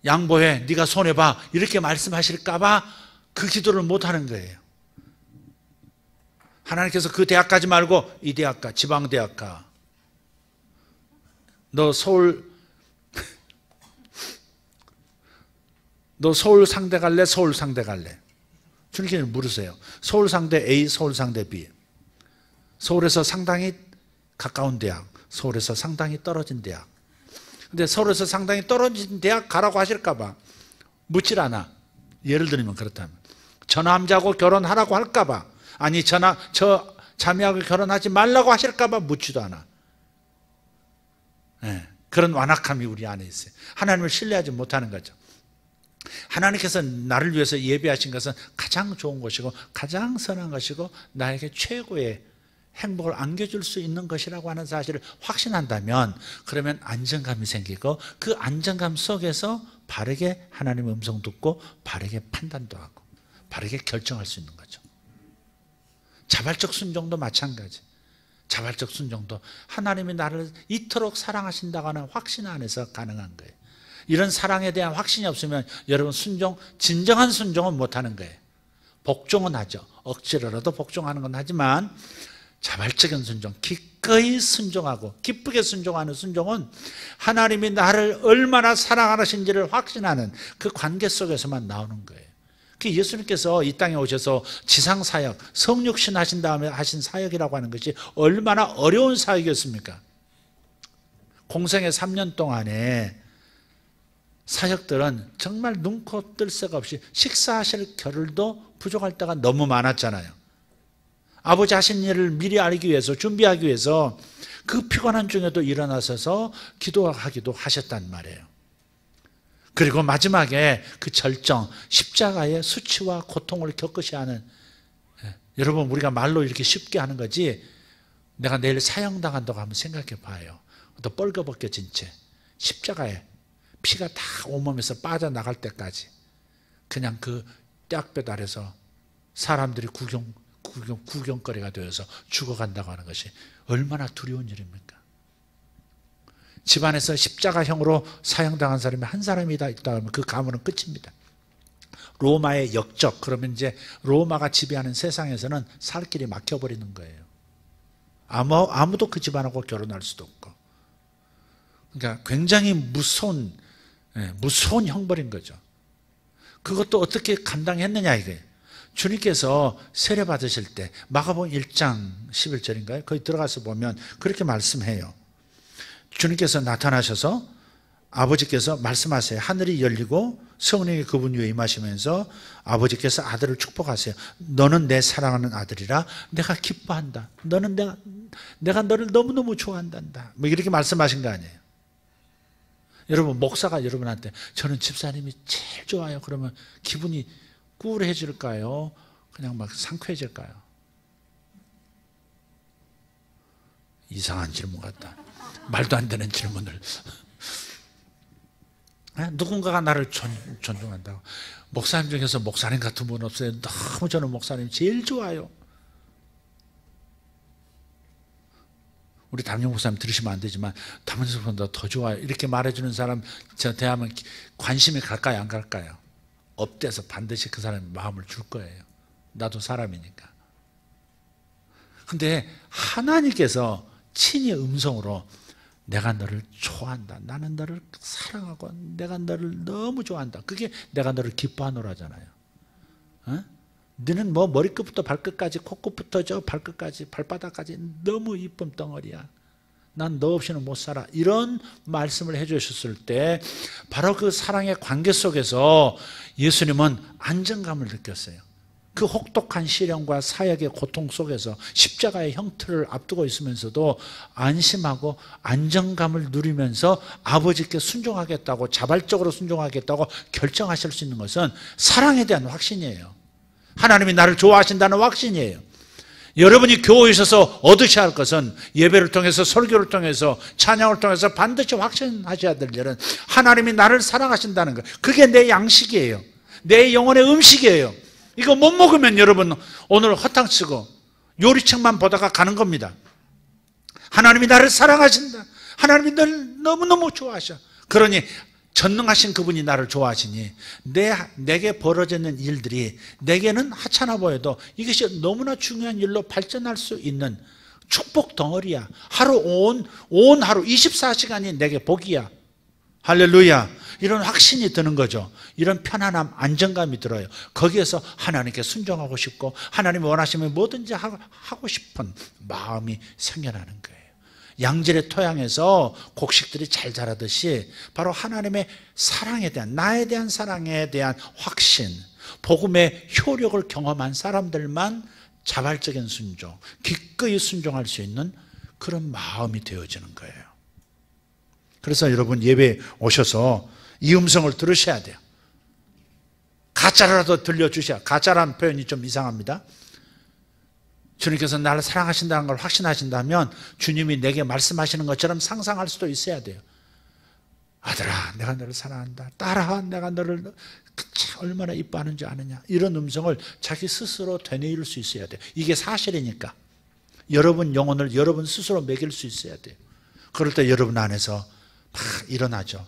Speaker 1: 양보해, 네가 손해봐, 이렇게 말씀하실까 봐 그 기도를 못 하는 거예요. 하나님께서 그 대학 가지 말고 이 대학 가, 지방대학 가. 너 서울 상대 갈래? 서울 상대 갈래? 주님께서 물으세요. 서울 상대 A, 서울 상대 B. 서울에서 상당히 가까운 대학, 서울에서 상당히 떨어진 대학. 근데 서울에서 상당히 떨어진 대학 가라고 하실까 봐 묻질 않아. 예를 들면 그렇다면 저 남자하고 결혼하라고 할까 봐, 아니 저 자매하고 결혼하지 말라고 하실까 봐 묻지도 않아. 네, 그런 완악함이 우리 안에 있어요. 하나님을 신뢰하지 못하는 거죠. 하나님께서 나를 위해서 예비하신 것은 가장 좋은 것이고 가장 선한 것이고 나에게 최고의 행복을 안겨줄 수 있는 것이라고 하는 사실을 확신한다면, 그러면 안정감이 생기고 그 안정감 속에서 바르게 하나님의 음성 듣고 바르게 판단도 하고 바르게 결정할 수 있는 거죠. 자발적 순종도 마찬가지. 자발적 순종도 하나님이 나를 이토록 사랑하신다고 하는 확신 안에서 가능한 거예요. 이런 사랑에 대한 확신이 없으면 여러분 진정한 순종은 못하는 거예요. 복종은 하죠. 억지로라도 복종하는 건 하지만 자발적인 순종, 기꺼이 순종하고 기쁘게 순종하는 순종은 하나님이 나를 얼마나 사랑하시는지를 확신하는 그 관계 속에서만 나오는 거예요. 예수님께서 이 땅에 오셔서 지상사역, 성육신 하신 다음에 하신 사역이라고 하는 것이 얼마나 어려운 사역이었습니까? 공생의 3년 동안에 사역들은 정말 눈코 뜰 새가 없이 식사하실 겨를도 부족할 때가 너무 많았잖아요. 아버지 하신 일을 미리 알기 위해서, 준비하기 위해서 그 피곤한 중에도 일어나셔서 기도하기도 하셨단 말이에요. 그리고 마지막에 그 절정, 십자가의 수치와 고통을 겪으셔야 하는, 여러분 우리가 말로 이렇게 쉽게 하는 거지, 내가 내일 사형당한다고 한번 생각해 봐요. 또 뻘거벗겨진 채 십자가에 피가 다 온몸에서 빠져나갈 때까지 그냥 그 떼약볕 아래서 사람들이 구경거리가 되어서 죽어간다고 하는 것이 얼마나 두려운 일입니까? 집안에서 십자가형으로 사형당한 사람이 한 사람이 있다 하면 그 가문은 끝입니다. 로마의 역적, 그러면 이제 로마가 지배하는 세상에서는 살 길이 막혀버리는 거예요. 아무도 그 집안하고 결혼할 수도 없고. 그러니까 굉장히 무서운 형벌인 거죠. 그것도 어떻게 감당했느냐 이게. 주님께서 세례 받으실 때 마가복음 1장 11절인가요? 거기 들어가서 보면 그렇게 말씀해요. 주님께서 나타나셔서 아버지께서 말씀하세요. 하늘이 열리고 성령이 그분 위에 임하시면서 아버지께서 아들을 축복하세요. 너는 내 사랑하는 아들이라 내가 기뻐한다. 너는 내가 너를 너무너무 좋아한단다. 뭐 이렇게 말씀하신 거 아니에요. 여러분 목사가 여러분한테 저는 집사님이 제일 좋아요. 그러면 기분이 꿀해질까요? 그냥 막 상쾌해질까요? 이상한 질문 같다. 말도 안 되는 질문을. 누군가가 나를 존중한다고. 목사님 중에서 목사님 같은 분 없어요. 너무 저는 목사님 제일 좋아요. 우리 담임 목사님 들으시면 안 되지만 담임 목사님보다 더 좋아요. 이렇게 말해주는 사람 저 대하면 관심이 갈까요? 안 갈까요? 업돼서 반드시 그 사람이 마음을 줄 거예요. 나도 사람이니까. 근데 하나님께서 친히 음성으로 내가 너를 좋아한다. 나는 너를 사랑하고 내가 너를 너무 좋아한다. 그게 내가 너를 기뻐하노라잖아요. 너는 뭐 머리끝부터 발끝까지, 코끝부터 저 발끝까지, 발바닥까지 너무 이쁜 덩어리야. 난 너 없이는 못 살아. 이런 말씀을 해주셨을 때 바로 그 사랑의 관계 속에서 예수님은 안정감을 느꼈어요. 그 혹독한 시련과 사역의 고통 속에서 십자가의 형틀을 앞두고 있으면서도 안심하고 안정감을 누리면서 아버지께 순종하겠다고, 자발적으로 순종하겠다고 결정하실 수 있는 것은 사랑에 대한 확신이에요. 하나님이 나를 좋아하신다는 확신이에요. 여러분이 교회에 있어서 얻으셔야 할 것은 예배를 통해서, 설교를 통해서, 찬양을 통해서 반드시 확신하셔야 될 일은 하나님이 나를 사랑하신다는 것. 그게 내 양식이에요. 내 영혼의 음식이에요. 이거 못 먹으면 여러분 오늘 허탕치고 요리책만 보다가 가는 겁니다. 하나님이 나를 사랑하신다. 하나님이 널 너무너무 좋아하셔. 그러니 전능하신 그분이 나를 좋아하시니 내게 벌어지는 일들이 내게는 하찮아 보여도 이것이 너무나 중요한 일로 발전할 수 있는 축복 덩어리야. 온 하루 24시간이 내게 복이야. 할렐루야. 이런 확신이 드는 거죠. 이런 편안함, 안정감이 들어요. 거기에서 하나님께 순종하고 싶고 하나님이 원하시면 뭐든지 하고 싶은 마음이 생겨나는 거예요. 양질의 토양에서 곡식들이 잘 자라듯이 바로 하나님의 사랑에 대한, 나에 대한 사랑에 대한 확신, 복음의 효력을 경험한 사람들만 자발적인 순종, 기꺼이 순종할 수 있는 그런 마음이 되어지는 거예요. 그래서 여러분 예배에 오셔서 이 음성을 들으셔야 돼요. 가짜라도 들려주셔야. 가짜라는 표현이 좀 이상합니다. 주님께서 나를 사랑하신다는 걸 확신하신다면 주님이 내게 말씀하시는 것처럼 상상할 수도 있어야 돼요. 아들아, 내가 너를 사랑한다. 딸아, 내가 너를 얼마나 이뻐하는지 아느냐. 이런 음성을 자기 스스로 되뇌일 수 있어야 돼요. 이게 사실이니까. 여러분 영혼을 여러분 스스로 먹일 수 있어야 돼요. 그럴 때 여러분 안에서 막 일어나죠.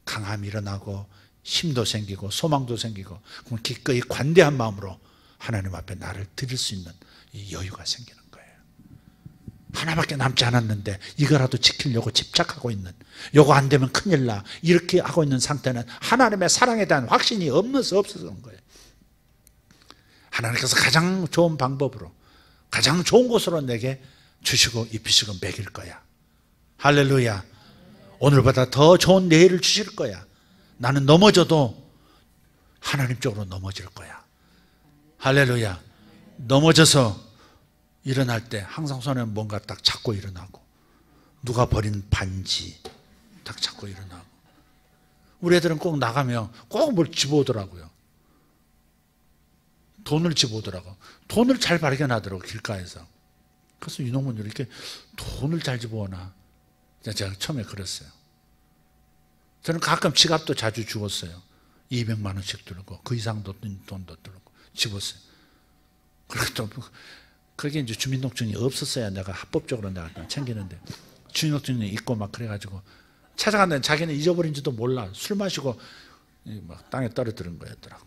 Speaker 1: 강함이 일어나고 힘도 생기고 소망도 생기고, 그럼 기꺼이 관대한 마음으로 하나님 앞에 나를 드릴 수 있는 이 여유가 생기는 거예요. 하나밖에 남지 않았는데 이거라도 지키려고 집착하고 있는, 요거 안 되면 큰일 나, 이렇게 하고 있는 상태는 하나님의 사랑에 대한 확신이 없어서 그런 거예요. 하나님께서 가장 좋은 방법으로, 가장 좋은 곳으로 내게 주시고 입히시고 먹일 거야. 할렐루야. 오늘보다 더 좋은 내일을 주실 거야. 나는 넘어져도 하나님 쪽으로 넘어질 거야. 할렐루야. 넘어져서 일어날 때 항상 손에 뭔가 딱 잡고 일어나고, 누가 버린 반지 딱 잡고 일어나고. 우리 애들은 꼭 나가면 꼭 뭘 집어오더라고요. 돈을 집어오더라고. 돈을 잘 발견하더라고, 길가에서. 그래서 이놈은 이렇게 돈을 잘 집어오나. 제가 처음에 그랬어요. 저는 가끔 지갑도 자주 주웠어요. 200만 원씩 들고 그 이상도 돈도 들고 집었어요. 그래도 그게 이제 주민등록증이 없었어야 내가 합법적으로 내가 챙기는데, 주민등록증이 있고 막 그래가지고 찾아갔는데 자기는 잊어버린지도 몰라. 술 마시고 막 땅에 떨어뜨린 거였더라고.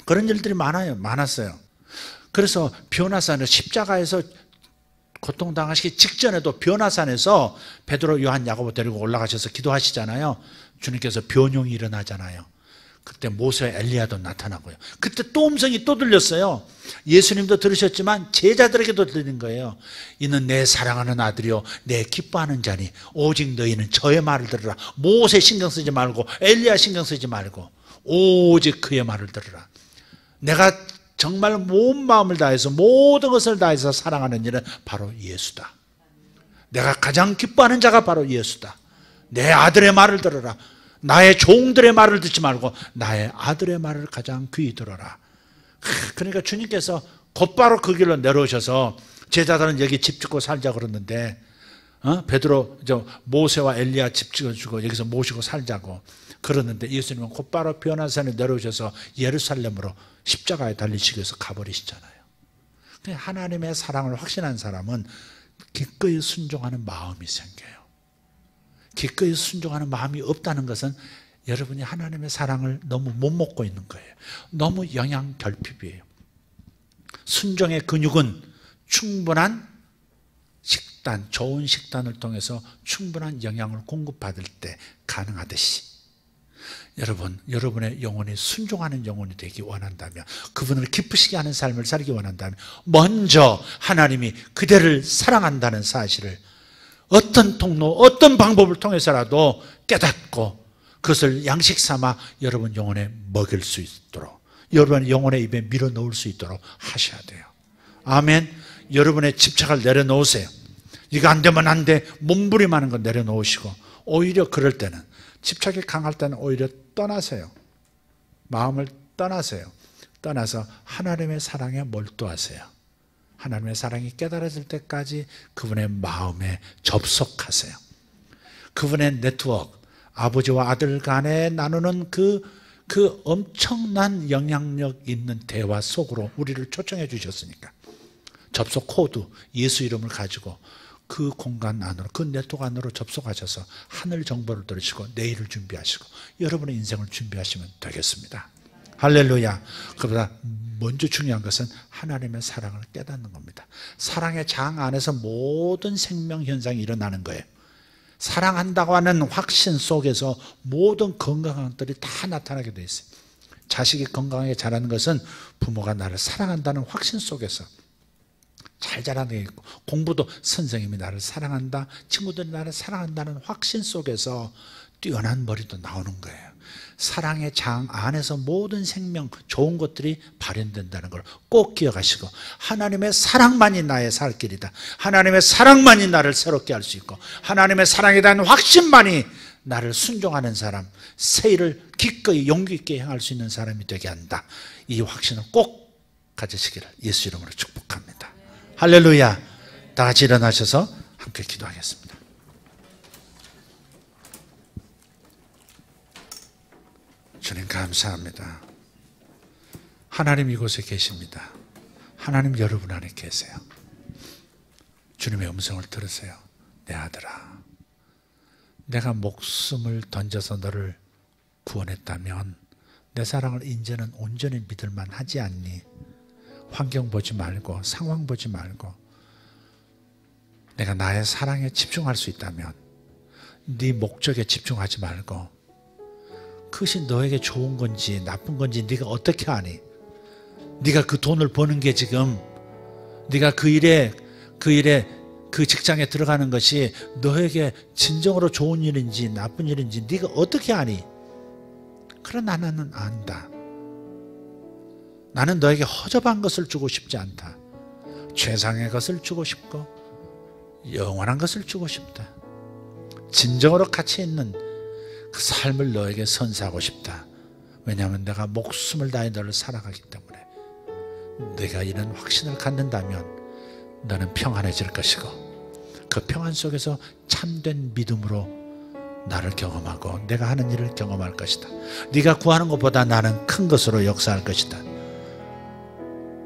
Speaker 1: 그런 일들이 많았어요. 그래서 변화산에, 십자가에서 고통당하시기 직전에도 변화산에서 베드로, 요한, 야고보 데리고 올라가셔서 기도하시잖아요. 주님께서 변용이 일어나잖아요. 그때 모세와 엘리야도 나타나고요. 그때 또 음성이 또 들렸어요. 예수님도 들으셨지만 제자들에게도 들린 거예요. 이는 내 사랑하는 아들이요 내 기뻐하는 자니 오직 너희는 저의 말을 들으라. 모세 신경 쓰지 말고 엘리야 신경 쓰지 말고 오직 그의 말을 들으라. 내가 정말 온 마음을 다해서 모든 것을 다해서 사랑하는 일은 바로 예수다. 내가 가장 기뻐하는 자가 바로 예수다. 내 아들의 말을 들어라. 나의 종들의 말을 듣지 말고 나의 아들의 말을 가장 귀히 들어라. 그러니까 주님께서 곧바로 그 길로 내려오셔서 제자들은 여기 집 짓고 살자 그러는데, 베드로 모세와 엘리야 집 지어주고 여기서 모시고 살자고 그러는데, 예수님은 곧바로 변화산에 내려오셔서 예루살렘으로 십자가에 달리시기 위해서 가버리시잖아요. 하나님의 사랑을 확신한 사람은 기꺼이 순종하는 마음이 생겨요. 기꺼이 순종하는 마음이 없다는 것은 여러분이 하나님의 사랑을 너무 못 먹고 있는 거예요. 너무 영양 결핍이에요. 순종의 근육은 충분한 식단, 좋은 식단을 통해서 충분한 영양을 공급받을 때 가능하듯이, 여러분, 여러분의 영혼이 순종하는 영혼이 되기 원한다면, 그분을 기쁘시게 하는 삶을 살기 원한다면, 먼저 하나님이 그대를 사랑한다는 사실을 어떤 통로, 어떤 방법을 통해서라도 깨닫고 그것을 양식 삼아 여러분 영혼에 먹일 수 있도록, 여러분 영혼의 입에 밀어 넣을 수 있도록 하셔야 돼요. 아멘. 여러분의 집착을 내려놓으세요. 이거 안 되면 안 돼, 몸부림하는 거 내려놓으시고, 오히려 그럴 때는, 집착이 강할 때는 오히려 떠나세요. 마음을 떠나세요. 떠나서 하나님의 사랑에 몰두하세요. 하나님의 사랑이 깨달아질 때까지 그분의 마음에 접속하세요. 그분의 네트워크, 아버지와 아들 간에 나누는 그 엄청난 영향력 있는 대화 속으로 우리를 초청해 주셨으니까, 접속 코드, 예수 이름을 가지고 그 공간 안으로, 그 네트워크 안으로 접속하셔서 하늘 정보를 들으시고 내일을 준비하시고 여러분의 인생을 준비하시면 되겠습니다. 할렐루야. 그보다 먼저 중요한 것은 하나님의 사랑을 깨닫는 겁니다. 사랑의 장 안에서 모든 생명 현상이 일어나는 거예요. 사랑한다고 하는 확신 속에서 모든 건강한 것들이 다 나타나게 돼 있어요. 자식이 건강하게 자라는 것은 부모가 나를 사랑한다는 확신 속에서 잘 자라는 게 있고, 공부도 선생님이 나를 사랑한다, 친구들이 나를 사랑한다는 확신 속에서 뛰어난 머리도 나오는 거예요. 사랑의 장 안에서 모든 생명, 좋은 것들이 발현된다는 걸 꼭 기억하시고, 하나님의 사랑만이 나의 살 길이다, 하나님의 사랑만이 나를 새롭게 할 수 있고, 하나님의 사랑에 대한 확신만이 나를 순종하는 사람, 새 일을 기꺼이 용기 있게 행할 수 있는 사람이 되게 한다. 이 확신을 꼭 가지시기를 예수 이름으로 축복합니다. 할렐루야. 다 같이 일어나셔서 함께 기도하겠습니다. 주님 감사합니다. 하나님 이곳에 계십니다. 하나님 여러분 안에 계세요. 주님의 음성을 들으세요. 내 아들아, 내가 목숨을 던져서 너를 구원했다면 내 사랑을 이제는 온전히 믿을 만하지 않니? 환경 보지 말고 상황 보지 말고 내가 나의 사랑에 집중할 수 있다면 네 목적에 집중하지 말고 그것이 너에게 좋은 건지 나쁜 건지 네가 어떻게 아니? 네가 그 돈을 버는 게 지금 네가 그 일에 그 직장에 들어가는 것이 너에게 진정으로 좋은 일인지 나쁜 일인지 네가 어떻게 아니? 그러나 나는 안다. 나는 너에게 허접한 것을 주고 싶지 않다. 최상의 것을 주고 싶고 영원한 것을 주고 싶다. 진정으로 가치 있는 그 삶을 너에게 선사하고 싶다. 왜냐하면 내가 목숨을 다해 너를 사랑하기 때문에. 내가 이런 확신을 갖는다면 너는 평안해질 것이고 그 평안 속에서 참된 믿음으로 나를 경험하고 내가 하는 일을 경험할 것이다. 네가 구하는 것보다 나는 큰 것으로 역사할 것이다.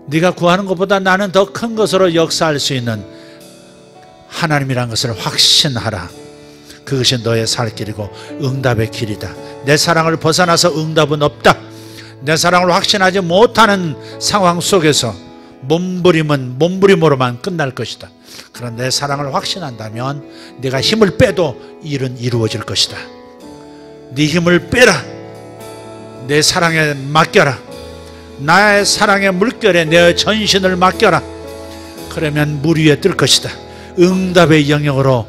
Speaker 1: 네가 구하는 것보다 나는 더 큰 것으로 역사할 수 있는 하나님이란 것을 확신하라. 그것이 너의 살 길이고 응답의 길이다. 내 사랑을 벗어나서 응답은 없다. 내 사랑을 확신하지 못하는 상황 속에서 몸부림으로만 끝날 것이다. 그런 내 사랑을 확신한다면 네가 힘을 빼도 일은 이루어질 것이다. 네 힘을 빼라. 내 사랑에 맡겨라. 나의 사랑의 물결에 내 전신을 맡겨라. 그러면 물 위에 뜰 것이다. 응답의 영역으로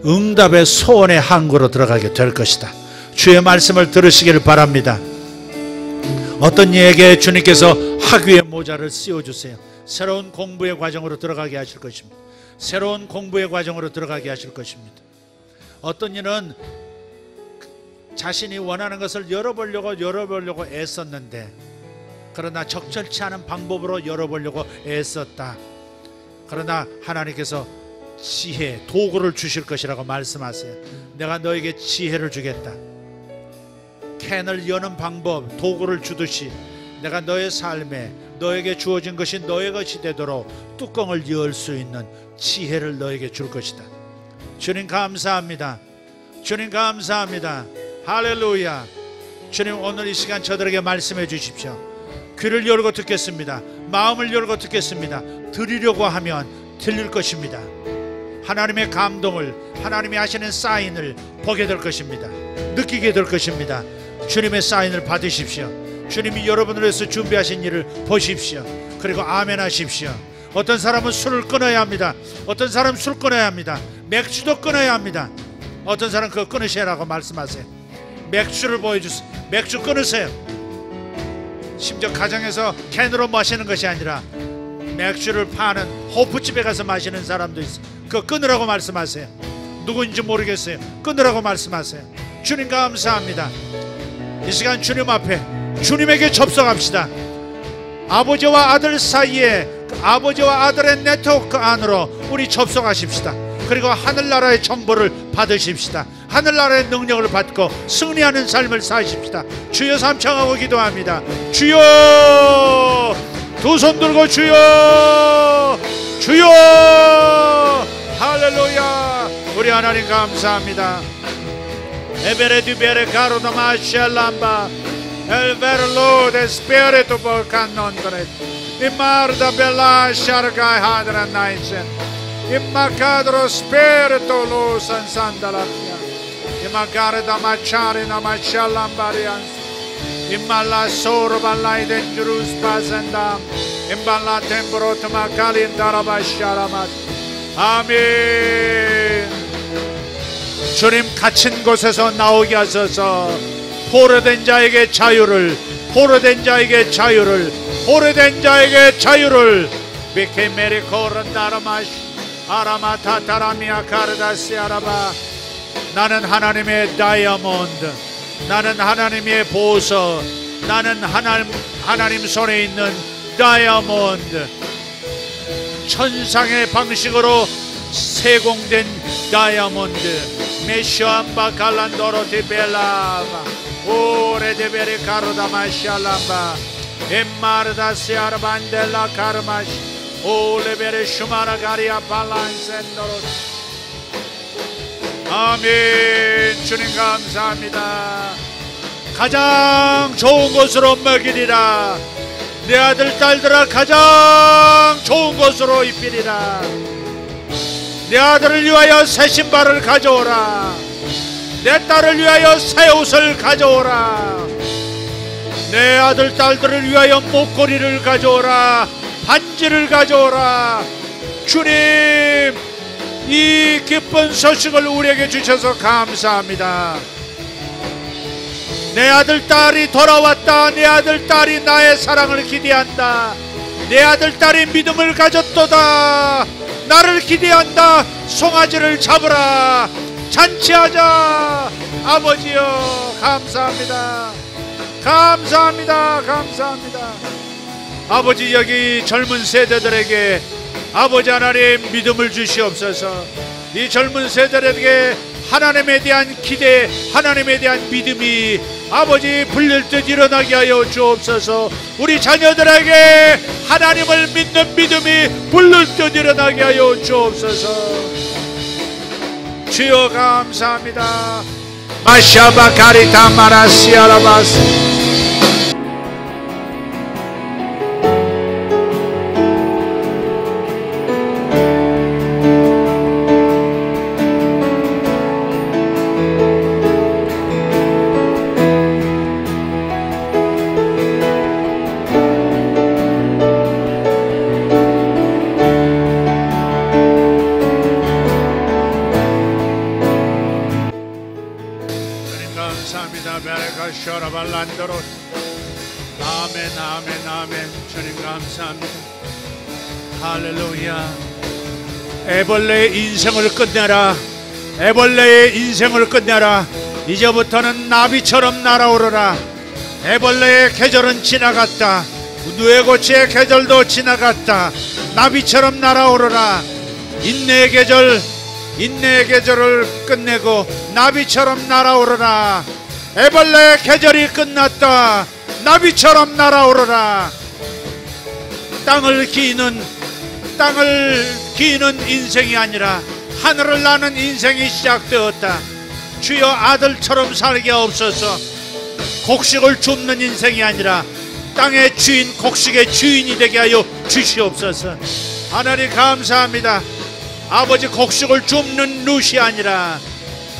Speaker 1: 응답의 소원의 항구로 들어가게 될 것이다. 주의 말씀을 들으시길 바랍니다. 어떤 이에게 주님께서 학위의 모자를 씌워주세요. 새로운 공부의 과정으로 들어가게 하실 것입니다. 새로운 공부의 과정으로 들어가게 하실 것입니다. 어떤 이는 자신이 원하는 것을 열어보려고 애썼는데 그러나 적절치 않은 방법으로 열어보려고 애썼다. 그러나 하나님께서 지혜, 도구를 주실 것이라고 말씀하세요. 내가 너에게 지혜를 주겠다. 캔을 여는 방법, 도구를 주듯이 내가 너의 삶에 너에게 주어진 것이 너의 것이 되도록 뚜껑을 열 수 있는 지혜를 너에게 줄 것이다. 주님 감사합니다. 주님 감사합니다. 할렐루야. 주님 오늘 이 시간 저들에게 말씀해 주십시오. 귀를 열고 듣겠습니다. 마음을 열고 듣겠습니다. 들으려고 하면 들릴 것입니다. 하나님의 감동을, 하나님이 하시는 사인을 보게 될 것입니다. 느끼게 될 것입니다. 주님의 사인을 받으십시오. 주님이 여러분을 위해서 준비하신 일을 보십시오. 그리고 아멘 하십시오. 어떤 사람은 술을 끊어야 합니다. 어떤 사람은 술 끊어야 합니다. 맥주도 끊어야 합니다. 어떤 사람은 그거 끊으시라고 말씀하세요. 맥주를 보여주세요. 맥주 끊으세요. 심지어 가정에서 캔으로 마시는 것이 아니라 맥주를 파는 호프집에 가서 마시는 사람도 있어요. 그거 끊으라고 말씀하세요. 누구인지 모르겠어요. 끊으라고 말씀하세요. 주님 감사합니다. 이 시간 주님 앞에 주님에게 접속합시다. 아버지와 아들 사이에 아버지와 아들의 네트워크 안으로 우리 접속하십시다. 그리고 하늘나라의 정보를 받으십시다. 하늘나라의 능력을 받고 승리하는 삶을 사십시다. 주여 삼창하고 기도합니다. 주여, 두 손 들고 주여, 주여. 할렐루야. 우리 하나님 감사합니다. 에베레디베레 가로다 마샬람바 El verlo de spirito por canondre Imarda bella shargai hadra naisen Immakadro spirito lo sansandalapia Immakare da machare na machalambarians Immalla soro ballai dangerous pasandam Imballa tembrot makali darabasharamat 아멘. 주님 갇힌 곳에서 나오게 하소서. 포로된 자에게 자유를, 포로된 자에게 자유를, 포로된 자에게 자유를. 비케메리코른 나라마시 아라마타타라미아 카르다시 아라바. 나는 하나님의 다이아몬드, 나는 하나님의 보석, 나는 하나님 손에 있는 다이아몬드. 천상의 방식으로 세공된 다이아몬드. 메시암바 칼란도로티 벨라마 오레데베리 카로다 마샬람바 엠마르다시 아르반델라 카르마시 올레베레 슈마라 가리아 발란센도로. 아멘. 주님 감사합니다. 가장 좋은 곳으로 먹이리라. 내 아들 딸들아 가장 좋은 곳으로 입히리라. 내 아들을 위하여 새 신발을 가져오라. 내 딸을 위하여 새 옷을 가져오라. 내 아들 딸들을 위하여 목걸이를 가져오라. 반지를 가져오라. 주님, 이 기쁜 소식을 우리에게 주셔서 감사합니다. 내 아들 딸이 돌아왔다. 내 아들 딸이 나의 사랑을 기대한다. 내 아들 딸이 믿음을 가졌도다. 나를 기대한다. 송아지를 잡으라. 잔치하자. 아버지여 감사합니다. 감사합니다. 감사합니다. 아버지, 여기 젊은 세대들에게 아버지 하나님 믿음을 주시옵소서. 이 젊은 세대들에게 하나님에 대한 기대, 하나님에 대한 믿음이 아버지 불릴 듯 일어나게 하여 주옵소서. 우리 자녀들에게 하나님을 믿는 믿음이 불릴 듯 일어나게 하여 주옵소서. 주여 감사합니다. 마샤바 가리타 마라시아라바스. 아멘, 아멘, 아멘. 주님 감사합니다. 할렐루야. 애벌레의 인생을 끝내라. 애벌레의 인생을 끝내라. 이제부터는 나비처럼 날아오르라. 애벌레의 계절은 지나갔다. 누에고치의 계절도 지나갔다. 나비처럼 날아오르라. 인내의 계절, 인내의 계절을 끝내고 나비처럼 날아오르라. 애벌레의 계절이 끝났다. 나비처럼 날아오르라. 땅을 기는 인생이 아니라 하늘을 나는 인생이 시작되었다. 주여 아들처럼 살게 없어서 곡식을 줍는 인생이 아니라 땅의 주인, 곡식의 주인이 되게 하여 주시옵소서. 하나님 감사합니다. 아버지, 곡식을 줍는 룻이 아니라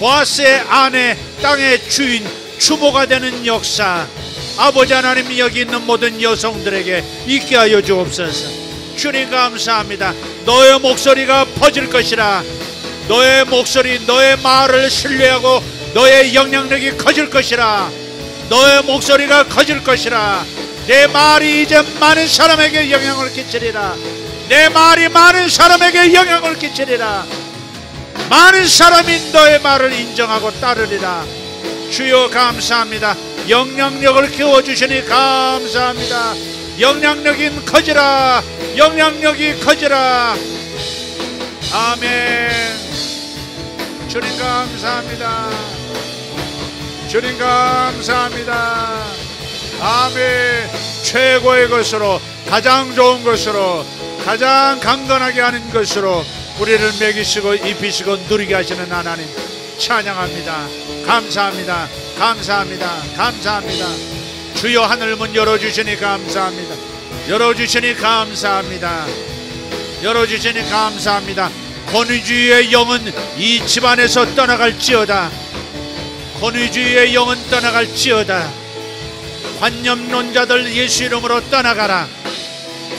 Speaker 1: 보아스의 아내, 땅의 주인, 추모가 되는 역사, 아버지 하나님, 여기 있는 모든 여성들에게 있게 하여 주옵소서. 주님 감사합니다. 너의 목소리가 퍼질 것이라. 너의 목소리, 너의 말을 신뢰하고 너의 영향력이 커질 것이라. 너의 목소리가 커질 것이라. 내 말이 이제 많은 사람에게 영향을 끼치리라. 내 말이 많은 사람에게 영향을 끼치리라. 많은 사람이 너의 말을 인정하고 따르리라. 주여 감사합니다. 영향력을 키워주시니 감사합니다. 영향력이 커지라. 영향력이 커지라. 아멘. 주님 감사합니다. 주님 감사합니다. 아멘. 최고의 것으로, 가장 좋은 것으로, 가장 강건하게 하는 것으로 우리를 먹이시고 입히시고 누리게 하시는 하나님 찬양합니다. 감사합니다. 감사합니다. 감사합니다. 주여 하늘문 열어주시니 감사합니다. 열어주시니 감사합니다. 열어주시니 감사합니다. 권위주의의 영은 이 집안에서 떠나갈지어다. 권위주의의 영은 떠나갈지어다. 관념론자들 예수 이름으로 떠나가라.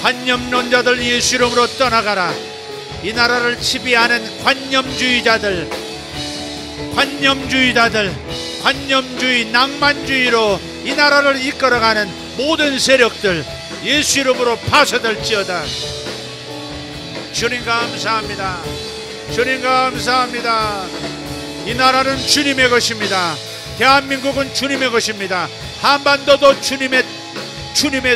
Speaker 1: 관념론자들 예수 이름으로 떠나가라. 이 나라를 지배하는 관념주의자들, 관념주의, 낭만주의로 이 나라를 이끌어가는 모든 세력들 예수 이름으로 파쇄될지어다. 주님 감사합니다. 주님 감사합니다. 이 나라는 주님의 것입니다. 대한민국은 주님의 것입니다. 한반도도 주님의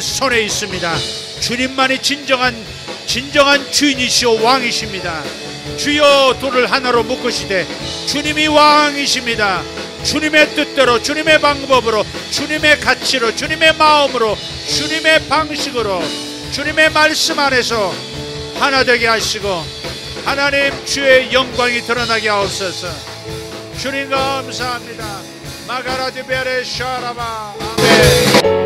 Speaker 1: 손에 있습니다. 주님만이 진정한 주인이시오 왕이십니다. 주여 둘을 하나로 묶으시되 주님이 왕이십니다. 주님의 뜻대로, 주님의 방법으로, 주님의 가치로, 주님의 마음으로, 주님의 방식으로, 주님의 말씀 안에서 하나 되게 하시고 하나님 주의 영광이 드러나게 하옵소서. 주님 감사합니다. 마가라디베레 샤라바 아멘.